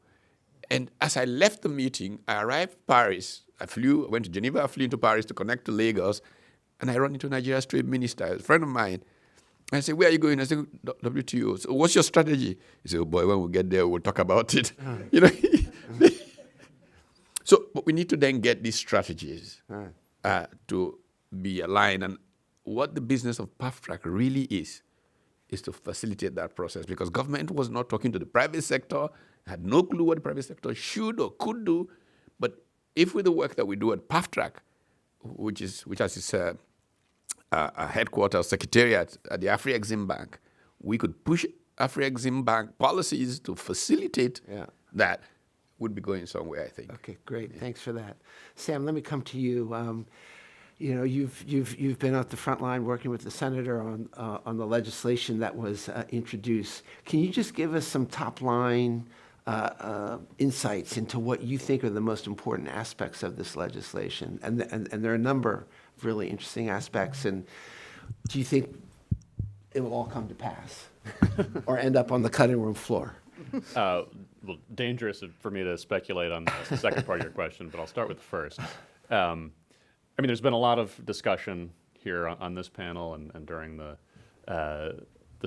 And as I left the meeting, I arrived in Paris. I went to Geneva, I flew into Paris to connect to Lagos, and I ran into Nigeria's trade minister, a friend of mine. I said, "Where are you going?" I said, "WTO." So, "What's your strategy?" He said, "Oh boy, when we get there, we'll talk about it." So, but we need to then get these strategies to be aligned. And what the business of PAFTRAC really is to facilitate that process, because government was not talking to the private sector, had no clue what the private sector should or could do. But if with the work that we do at PAFTRAC, which has its a headquarters secretariat at the Afri-Exim Bank, we could push Afri-Exim Bank policies to facilitate that, would be going somewhere, I think. Okay, great. Yeah. Thanks for that. Sam, let me come to you. You've been at the front line working with the senator on the legislation that was introduced. Can you just give us some top line insights into what you think are the most important aspects of this legislation? And there are a number of really interesting aspects. And do you think it will all come to pass or end up on the cutting room floor? Well, dangerous for me to speculate on the second part of your question, but I'll start with the first. There's been a lot of discussion here on this panel and during the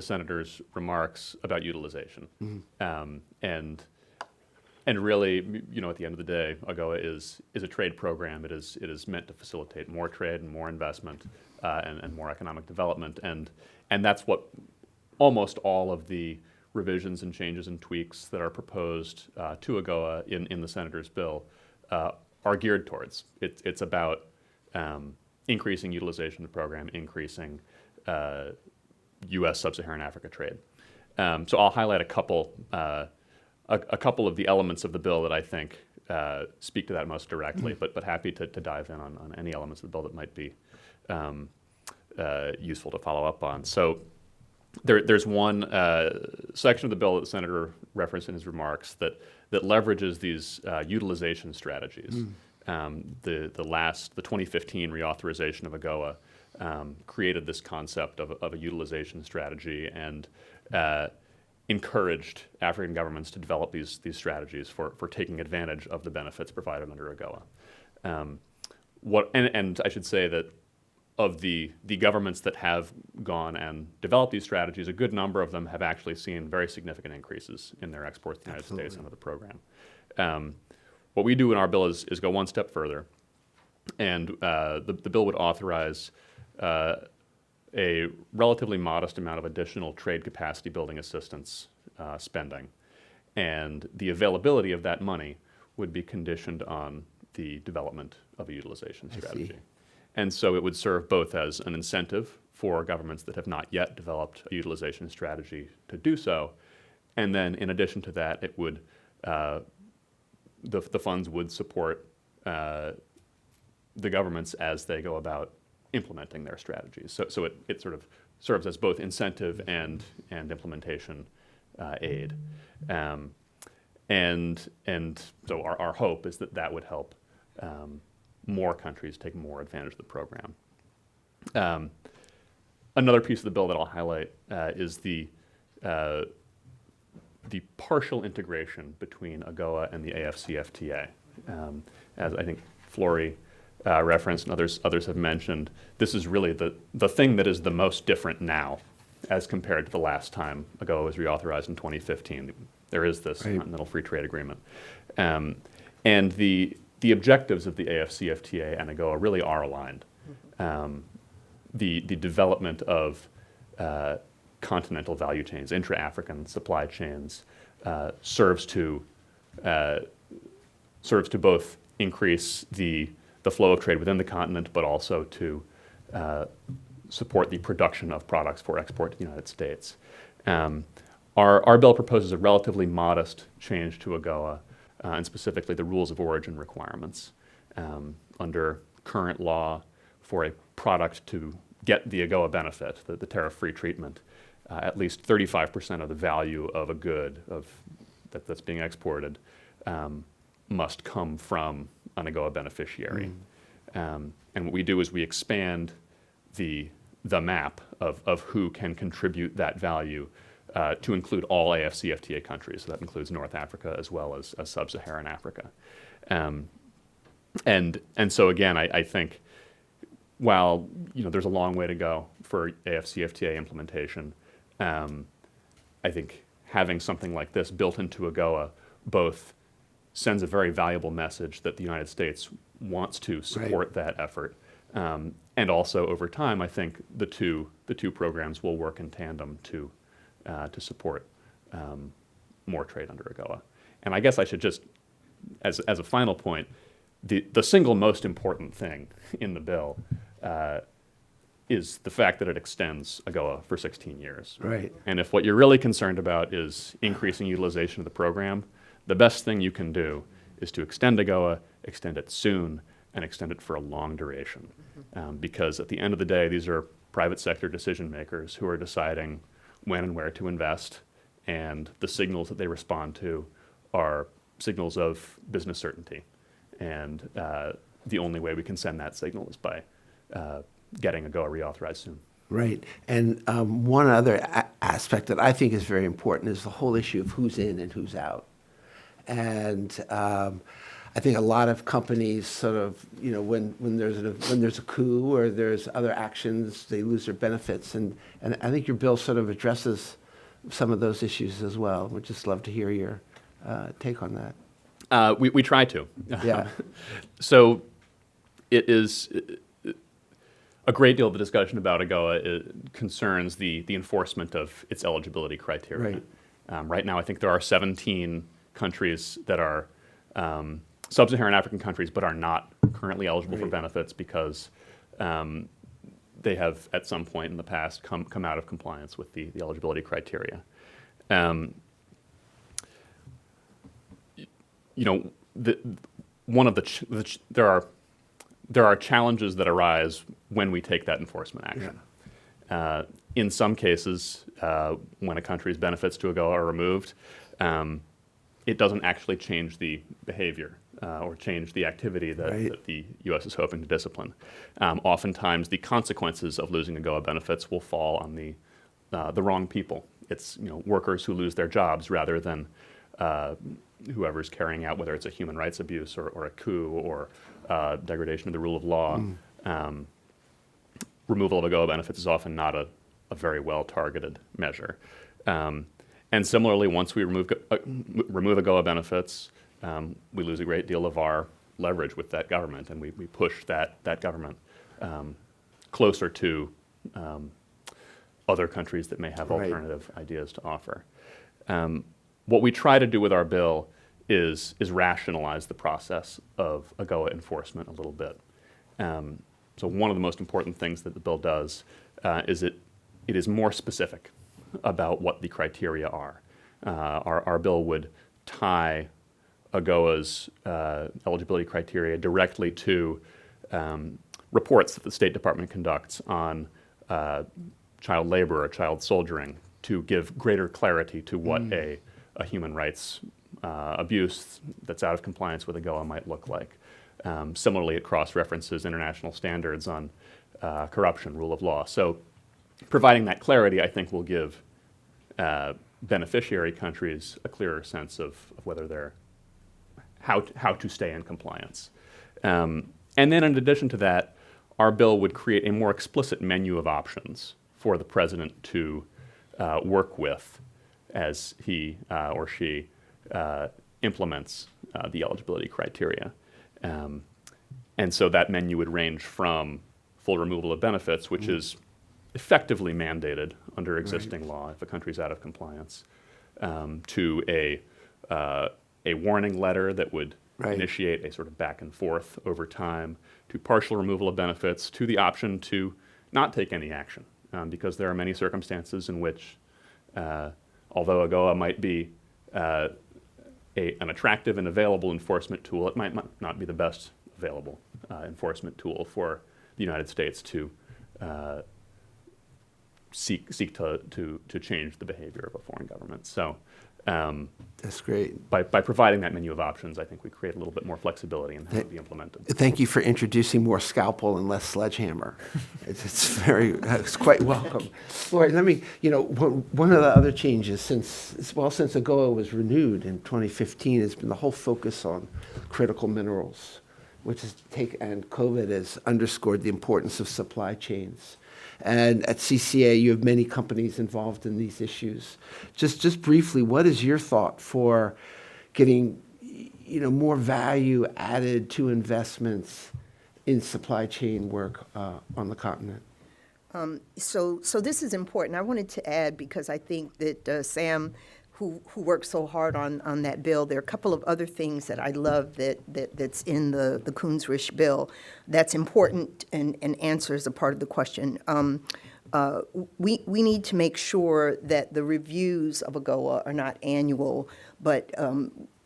senator's remarks about utilization. And really, at the end of the day, AGOA is a trade program. It is meant to facilitate more trade and more investment and more economic development. And that's what almost all of the revisions and changes and tweaks that are proposed to AGOA in the senator's bill are geared towards. It's about increasing utilization of the program, increasing U.S. sub-Saharan Africa trade. So I'll highlight a couple of the elements of the bill that I think speak to that most directly, but happy to dive in on any elements of the bill that might be useful to follow up on. So there's one section of the bill that the senator referenced in his remarks that leverages these utilization strategies. The 2015 reauthorization of AGOA created this concept of a utilization strategy and encouraged African governments to develop these strategies for taking advantage of the benefits provided under AGOA. And I should say that of the governments that have gone and developed these strategies, a good number of them have actually seen very significant increases in their exports to the United States under the program. What we do in our bill is go one step further And the bill would authorize a relatively modest amount of additional trade capacity building assistance spending. And the availability of that money would be conditioned on the development of a utilization strategy. And so it would serve both as an incentive for governments that have not yet developed a utilization strategy to do so. And then in addition to that, it would, the funds would support the governments as they go about implementing their strategies. So it sort of serves as both incentive and implementation aid. And so our hope is that that would help more countries take more advantage of the program. Another piece of the bill that I'll highlight is the partial integration between AGOA and the AfCFTA. As I think Flory referenced and others have mentioned, this is really the thing that is the most different now as compared to the last time AGOA was reauthorized in 2015. There is this Continental Free Trade Agreement. And the objectives of the AfCFTA and AGOA really are aligned. The development of continental value chains, intra-African supply chains, serves to both increase the flow of trade within the continent, but also to support the production of products for export to the United States. Our bill proposes a relatively modest change to AGOA, and specifically the rules of origin requirements. Under current law, for a product to get the AGOA benefit, the tariff-free treatment, at least 35% of the value of a good that's being exported must come from an AGOA beneficiary. And what we do is we expand the map of who can contribute that value to include all AfCFTA countries. So that includes North Africa as well as sub-Saharan Africa. And so again, I think while there's a long way to go for AfCFTA implementation, I think having something like this built into AGOA both sends a very valuable message that the United States wants to support that effort. And also over time, I think the two programs will work in tandem to support more trade under AGOA. And I guess I should just, as a final point, the single most important thing in the bill is the fact that it extends AGOA for 16 years. Right. And if what you're really concerned about is increasing utilization of the program, the best thing you can do is to extend AGOA, extend it soon, and extend it for a long duration. Because at the end of the day, these are private sector decision makers who are deciding when and where to invest, and the signals that they respond to are signals of business certainty. And the only way we can send that signal is by getting AGOA reauthorized soon. Right. And one other aspect that I think is very important is the whole issue of who's in and who's out. And I think a lot of companies sort of, when there's a coup or there's other actions, they lose their benefits. And I think your bill sort of addresses some of those issues as well. We'd just love to hear your take on that. We try to. Yeah. So it is a great deal of the discussion about AGOA concerns the enforcement of its eligibility criteria. Right. Right now, I think there are 17 countries that are sub-Saharan African countries, but are not currently eligible for benefits because they have, at some point in the past, come out of compliance with the eligibility criteria. There are challenges that arise when we take that enforcement action. Yeah. In some cases, when a country's benefits to AGOA are removed, it doesn't actually change the behavior or change the activity that the U.S. is hoping to discipline. Oftentimes, the consequences of losing AGOA benefits will fall on the wrong people. It's workers who lose their jobs rather than whoever's carrying out, whether it's a human rights abuse or a coup or degradation of the rule of law. Removal of AGOA benefits is often not a very well-targeted measure. And similarly, once we remove AGOA benefits, we lose a great deal of our leverage with that government, and we push that government closer to other countries that may have Right. alternative ideas to offer. What we try to do with our bill is rationalize the process of AGOA enforcement a little bit. So one of the most important things that the bill does is it is more specific about what the criteria are. Our bill would tie AGOA's eligibility criteria directly to reports that the State Department conducts on child labor or child soldiering to give greater clarity to what a human rights abuse that's out of compliance with AGOA might look like. Similarly, it cross-references international standards on corruption, rule of law. So providing that clarity, I think, will give beneficiary countries a clearer sense of whether they're how to stay in compliance. And then in addition to that, our bill would create a more explicit menu of options for the president to work with as he or she implements the eligibility criteria. And so that menu would range from full removal of benefits, which is effectively mandated under existing law if a country's out of compliance, to a warning letter that would initiate a sort of back and forth over time, to partial removal of benefits, to the option to not take any action, because there are many circumstances in which, although AGOA might be an attractive and available enforcement tool, it might not be the best available enforcement tool for the United States to seek to change the behavior of a foreign government. So That's great. by providing that menu of options, I think we create a little bit more flexibility in how it will be implemented. Thank you for introducing more scalpel and less sledgehammer. It's quite welcome. Lori, let me, one of the other changes since AGOA was renewed in 2015 has been the whole focus on critical minerals, and COVID has underscored the importance of supply chains. And at CCA, you have many companies involved in these issues. Just briefly, what is your thought for getting, more value added to investments in supply chain work on the continent? So this is important. I wanted to add, because I think that Sam, who worked so hard on that bill, there are a couple of other things that I love that's in the Coons-Rich bill that's important and answers a part of the question. We need to make sure that the reviews of AGOA are not annual, but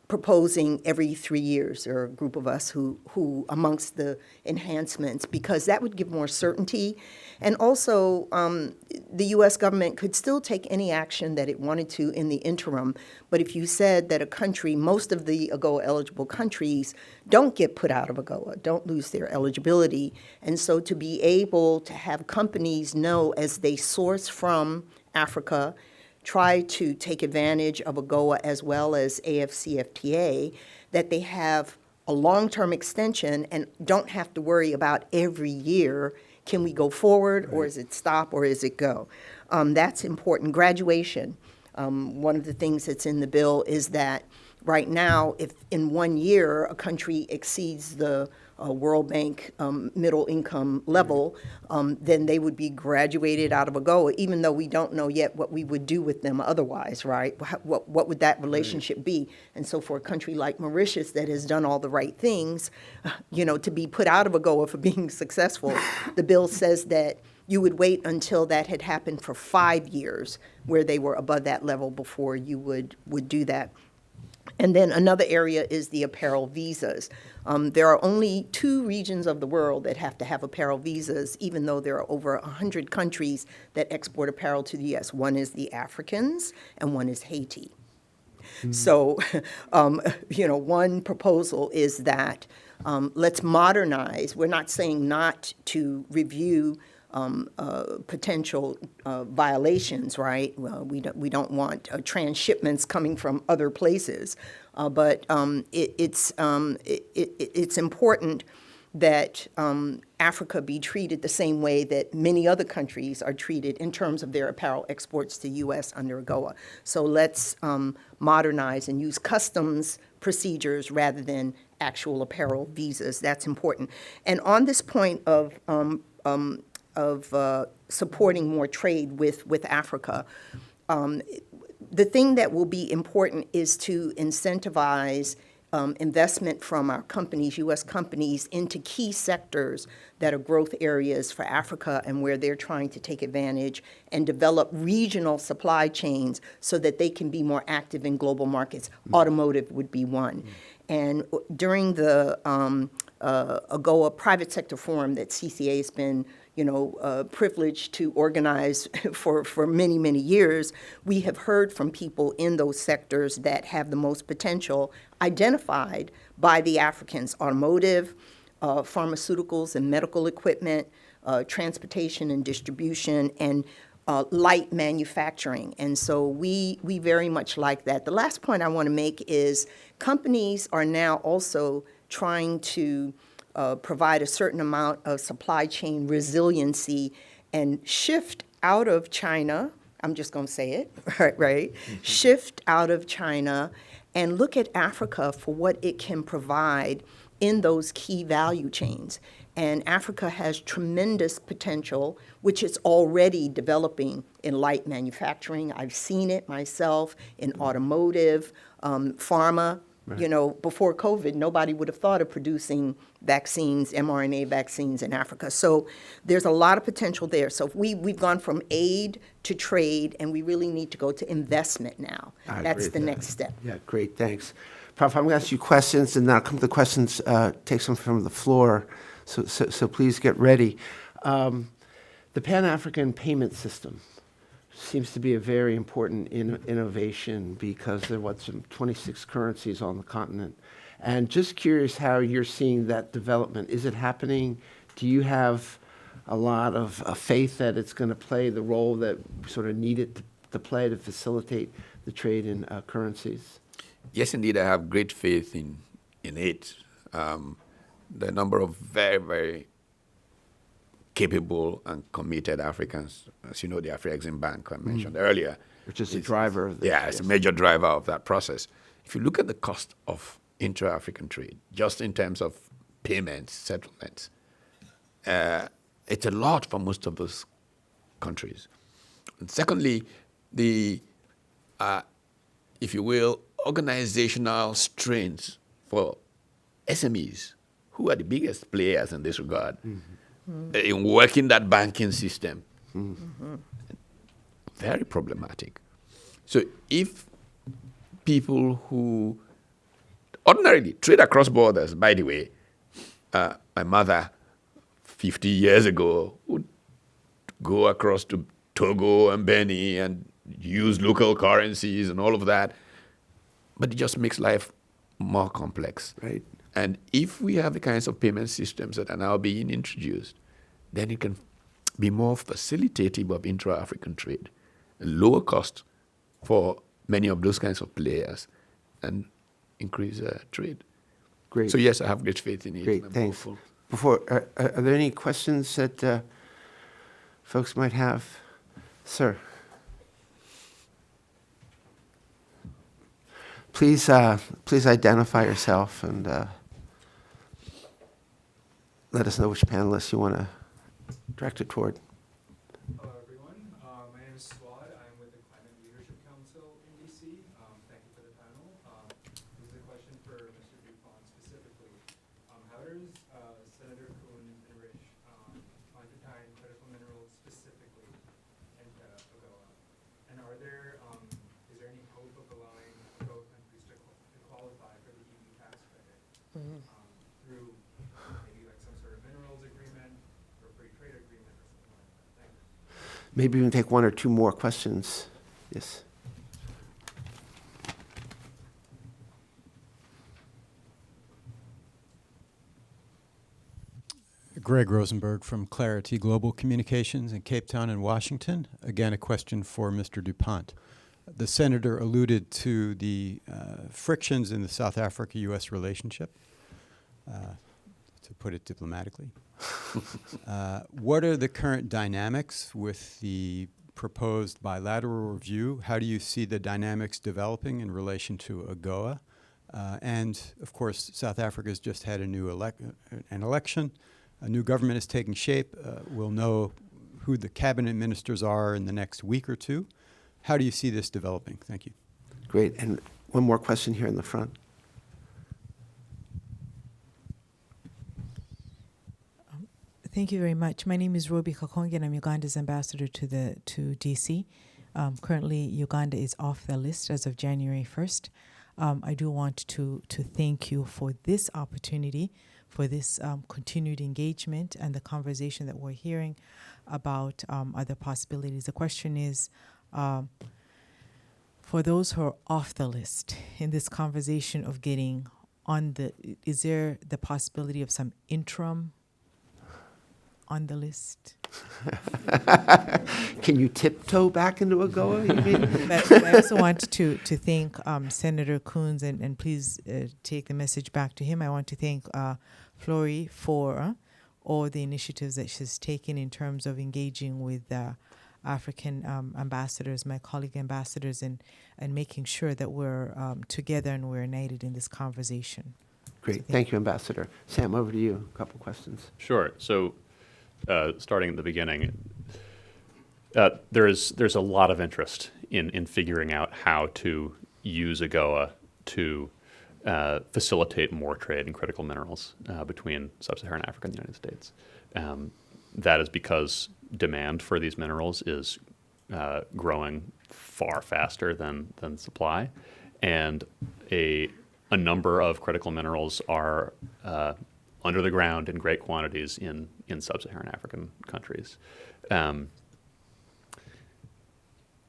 proposing every 3 years. There are a group of us who amongst the enhancements, because that would give more certainty. And also, the U.S. government could still take any action that it wanted to in the interim. But if you said that a country, most of the AGOA-eligible countries don't get put out of AGOA, don't lose their eligibility. And so to be able to have companies know as they source from Africa, try to take advantage of AGOA as well as AfCFTA, that they have a long-term extension and don't have to worry about every year, can we go forward, or is it stop, or is it go? That's important. Graduation. One of the things that's in the bill is that right now, if in 1 year a country exceeds the World Bank middle income level, then they would be graduated out of AGOA, even though we don't know yet what we would do with them otherwise, right? What would that relationship be? And so for a country like Mauritius that has done all the right things, to be put out of AGOA for being successful, the bill says that you would wait until that had happened for 5 years, where they were above that level before you would do that. And then another area is the apparel visas. There are only 2 regions of the world that have to have apparel visas, even though there are over 100 countries that export apparel to the U.S. One is the Africans, and one is Haiti. So, one proposal is that let's modernize. We're not saying not to review potential violations, right? Well, we don't want transshipments coming from other places, but it's important that Africa be treated the same way that many other countries are treated in terms of their apparel exports to U.S. under AGOA. So let's modernize and use customs procedures rather than actual apparel visas. That's important. And on this point of supporting more trade with Africa, the thing that will be important is to incentivize investment from our companies, U.S. companies, into key sectors that are growth areas for Africa and where they're trying to take advantage and develop regional supply chains so that they can be more active in global markets. Automotive would be one. And during the AGOA private sector forum that CCA has been privileged to organize for many, many years, we have heard from people in those sectors that have the most potential identified by the Africans: automotive, pharmaceuticals and medical equipment, transportation and distribution, and light manufacturing. And so we very much like that. The last point I want to make is companies are now also trying to provide a certain amount of supply chain resiliency and shift out of China. I'm just going to say it, right? Shift out of China and look at Africa for what it can provide in those key value chains. And Africa has tremendous potential, which is already developing in light manufacturing. I've seen it myself in automotive, pharma. Right. Before COVID, nobody would have thought of producing vaccines, mRNA vaccines in Africa. So there's a lot of potential there. So we've gone from aid to trade, and we really need to go to investment now. That's the next step. Yeah, great, thanks. Prof, I'm going to ask you questions, and then I'll come to the questions, take some from the floor, so please get ready. The Pan-African payment system seems to be a very important innovation because there are, some 26 currencies on the continent. And just curious how you're seeing that development. Is it happening? Do you have a lot of faith that it's going to play the role that sort of needed to play to facilitate the trade in currencies? Yes, indeed, I have great faith in it. The number of very, very capable and committed Africans, as you know, the Afrexim Bank I mentioned earlier. Which is the driver of this. Yeah, it's a major driver of that process. If you look at the cost of intra-African trade, just in terms of payments, settlements, it's a lot for most of those countries. And secondly, the, if you will, organizational strains for SMEs, who are the biggest players in this regard, in working that banking system. Very problematic. So if people who ordinarily trade across borders, by the way, my mother 50 years ago would go across to Togo and Benin and use local currencies and all of that, but it just makes life more complex. Right. And if we have the kinds of payment systems that are now being introduced, then it can be more facilitative of intra-African trade, lower cost for many of those kinds of players, and increase trade. Great. So yes, I have great faith in it. Great, thanks. Before, are there any questions that folks might have? Sir. Please identify yourself and let us know which panelists you want to direct it toward. Hello, everyone. My name is Swad. I'm with the Climate Leadership Council in D.C. Thank you for the panel. This is a question for Mr. DuPont specifically. How does Senator Coons and Rich plan to tie critical minerals specifically into AGOA? And is there any hope of allowing AGOA countries to qualify for the EU tax credit through maybe like some sort of minerals agreement or free trade agreement or something like that? Thank you. Maybe we can take one or two more questions. Yes. Greg Rosenberg from Clarity Global Communications in Cape Town and Washington. Again, a question for Mr. DuPont. The senator alluded to the frictions in the South Africa-U.S. relationship. to put it diplomatically. What are the current dynamics with the proposed bilateral review? How do you see the dynamics developing in relation to AGOA? And of course, South Africa has just had an election. A new government is taking shape. We'll know who the cabinet ministers are in the next week or two. How do you see this developing? Thank you. Great. And one more question here in the front. Thank you very much. My name is Roby Kakongi, and I'm Uganda's ambassador to DC. Currently, Uganda is off the list as of January 1st. I do want to thank you for this opportunity, for this continued engagement and the conversation that we're hearing about other possibilities. The question is, for those who are off the list in this conversation of getting on is there the possibility of some interim on the list? Can you tiptoe back into AGOA, you mean? But I also want to thank Senator Coons, and please take the message back to him. I want to thank Flori for all the initiatives that she's taken in terms of engaging with African ambassadors, my colleague ambassadors, and making sure that we're together and we're united in this conversation. Great. Thank you, Ambassador. Sam, over to you. A couple questions. Sure. So, starting at the beginning, there's a lot of interest in figuring out how to use AGOA to facilitate more trade in critical minerals between sub-Saharan Africa and the United States. That is because demand for these minerals is growing far faster than supply, and a number of critical minerals are under the ground in great quantities in sub-Saharan African countries.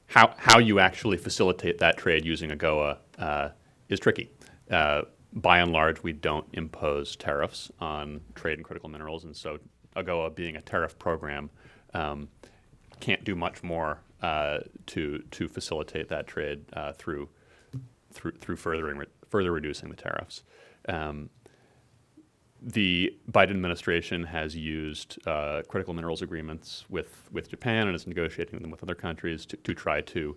How you actually facilitate that trade using AGOA is tricky. By and large, we don't impose tariffs on trade in critical minerals, and so AGOA, being a tariff program, can't do much more to facilitate that trade through further reducing the tariffs. The Biden administration has used critical minerals agreements with Japan and is negotiating them with other countries to try to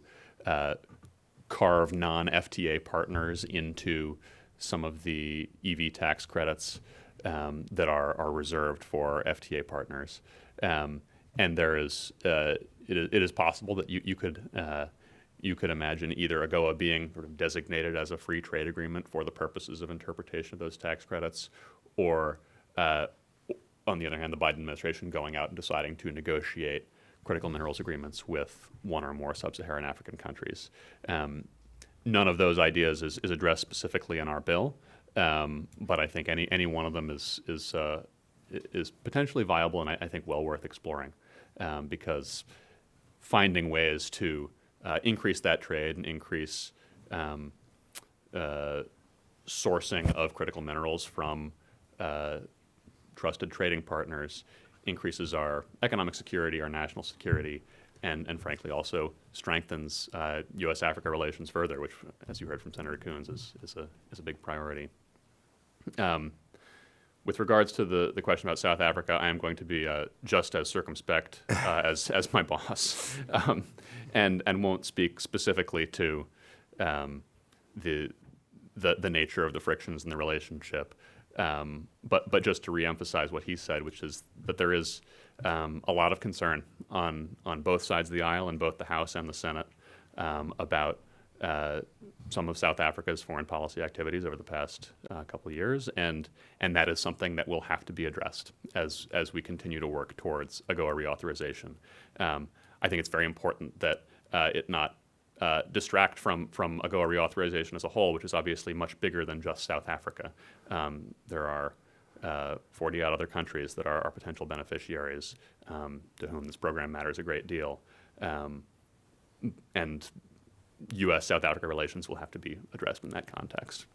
carve non-FTA partners into some of the EV tax credits that are reserved for FTA partners. And there is it is possible that you could imagine either AGOA being sort of designated as a free trade agreement for the purposes of interpretation of those tax credits, or on the other hand, the Biden administration going out and deciding to negotiate critical minerals agreements with one or more sub-Saharan African countries. None of those ideas is addressed specifically in our bill, but I think any one of them is potentially viable, and I think well worth exploring, because finding ways to increase that trade and increase sourcing of critical minerals from trusted trading partners increases our economic security, our national security, and frankly also strengthens U.S.-Africa relations further, which, as you heard from Senator Coons, is a big priority. With regards to the question about South Africa, I am going to be just as circumspect as my boss, and won't speak specifically to the nature of the frictions in the relationship. But just to reemphasize what he said, which is that there is a lot of concern on both sides of the aisle, in both the House and the Senate, about some of South Africa's foreign policy activities over the past couple of years, and that is something that will have to be addressed as we continue to work towards AGOA reauthorization. I think it's very important that it not distract from AGOA reauthorization as a whole, which is obviously much bigger than just South Africa. There are 40-odd other countries that are potential beneficiaries to whom this program matters a great deal. And U.S.-South Africa relations will have to be addressed in that context.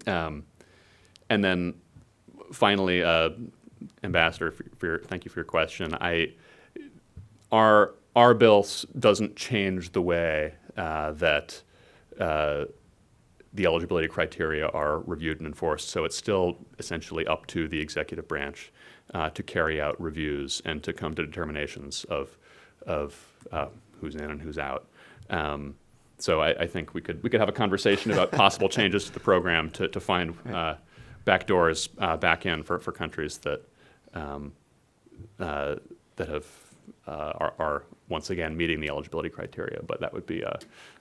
And then finally, Ambassador, thank you for your question. Our bill doesn't change the way that the eligibility criteria are reviewed and enforced. So it's still essentially up to the executive branch to carry out reviews and to come to determinations of who's in and who's out. So I think we could have a conversation about possible changes to the program to find back doors back in for countries that are once again meeting the eligibility criteria. But that would be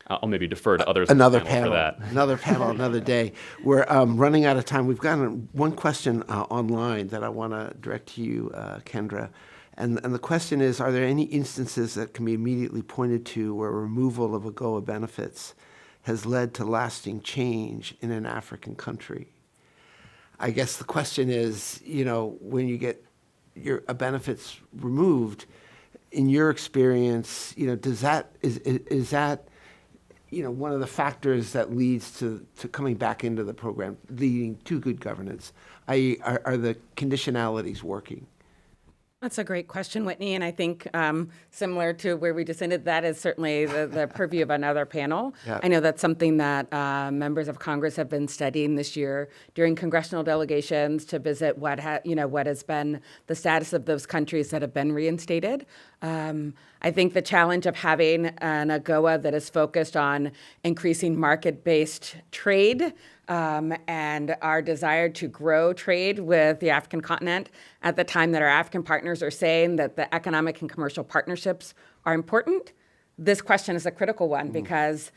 I'll maybe defer to others. Another for panel, that. another panel, another day. We're running out of time. We've got one question online that I want to direct to you, Kendra. And the question is, are there any instances that can be immediately pointed to where removal of AGOA benefits has led to lasting change in an African country? I guess the question is, when you get your benefits removed, in your experience, is that one of the factors that leads to coming back into the program, leading to good governance? i.e., are the conditionalities working? That's a great question, Whitney, and I think similar to where we just ended, that is certainly the purview of another panel. Yeah. I know that's something that members of Congress have been studying this year during congressional delegations to visit what has been the status of those countries that have been reinstated. I think the challenge of having an AGOA that is focused on increasing market-based trade and our desire to grow trade with the African continent at the time that our African partners are saying that the economic and commercial partnerships are important. This question is a critical one because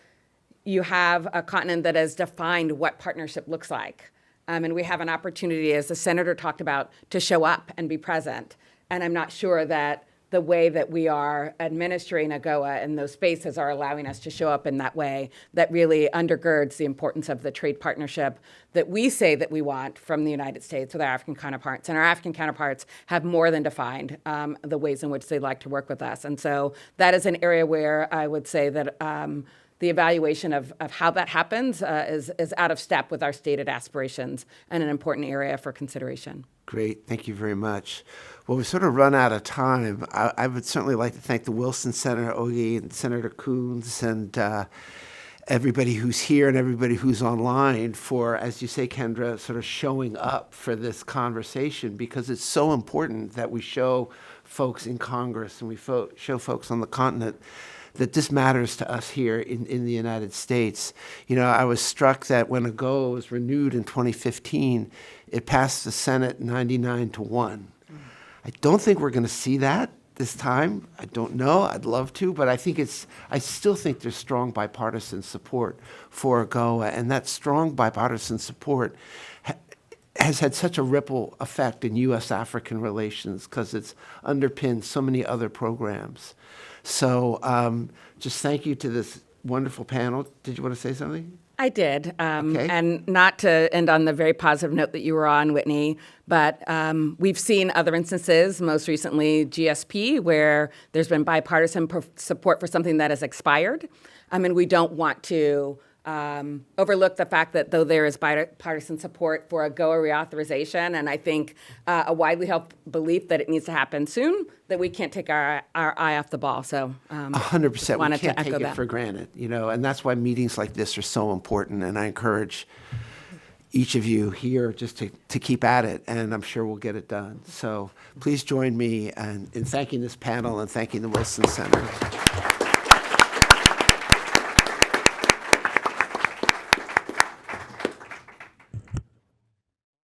you have a continent that has defined what partnership looks like. And we have an opportunity, as the senator talked about, to show up and be present. And I'm not sure that the way that we are administering AGOA in those spaces are allowing us to show up in that way that really undergirds the importance of the trade partnership that we say that we want from the United States with our African counterparts. And our African counterparts have more than defined the ways in which they like to work with us. And so that is an area where I would say that the evaluation of how that happens is out of step with our stated aspirations and an important area for consideration. Great. Thank you very much. Well, we've sort of run out of time. I would certainly like to thank the Wilson Center, Ogie, and Senator Coons, and everybody who's here and everybody who's online for, as you say, Kendra, sort of showing up for this conversation, because it's so important that we show folks in Congress and we show folks on the continent that this matters to us here in the United States. I was struck that when AGOA was renewed in 2015, it passed the Senate 99-1. I don't think we're going to see that this time. I don't know. I'd love to, but I still think there's strong bipartisan support for AGOA, and that strong bipartisan support has had such a ripple effect in U.S.-African relations because it's underpinned so many other programs. So just thank you to this wonderful panel. Did you want to say something? I did. Okay. And not to end on the very positive note that you were on, Whitney, but we've seen other instances, most recently GSP, where there's been bipartisan support for something that has expired. And we don't want to overlook the fact that though there is bipartisan support for AGOA reauthorization, and I think a widely held belief that it needs to happen soon, that we can't take our eye off the ball. So 100%. wanted We can't to take echo it that. for granted, and that's why meetings like this are so important. And I encourage each of you here just to keep at it, and I'm sure we'll get it done. So please join me in thanking this panel and thanking the Wilson Center.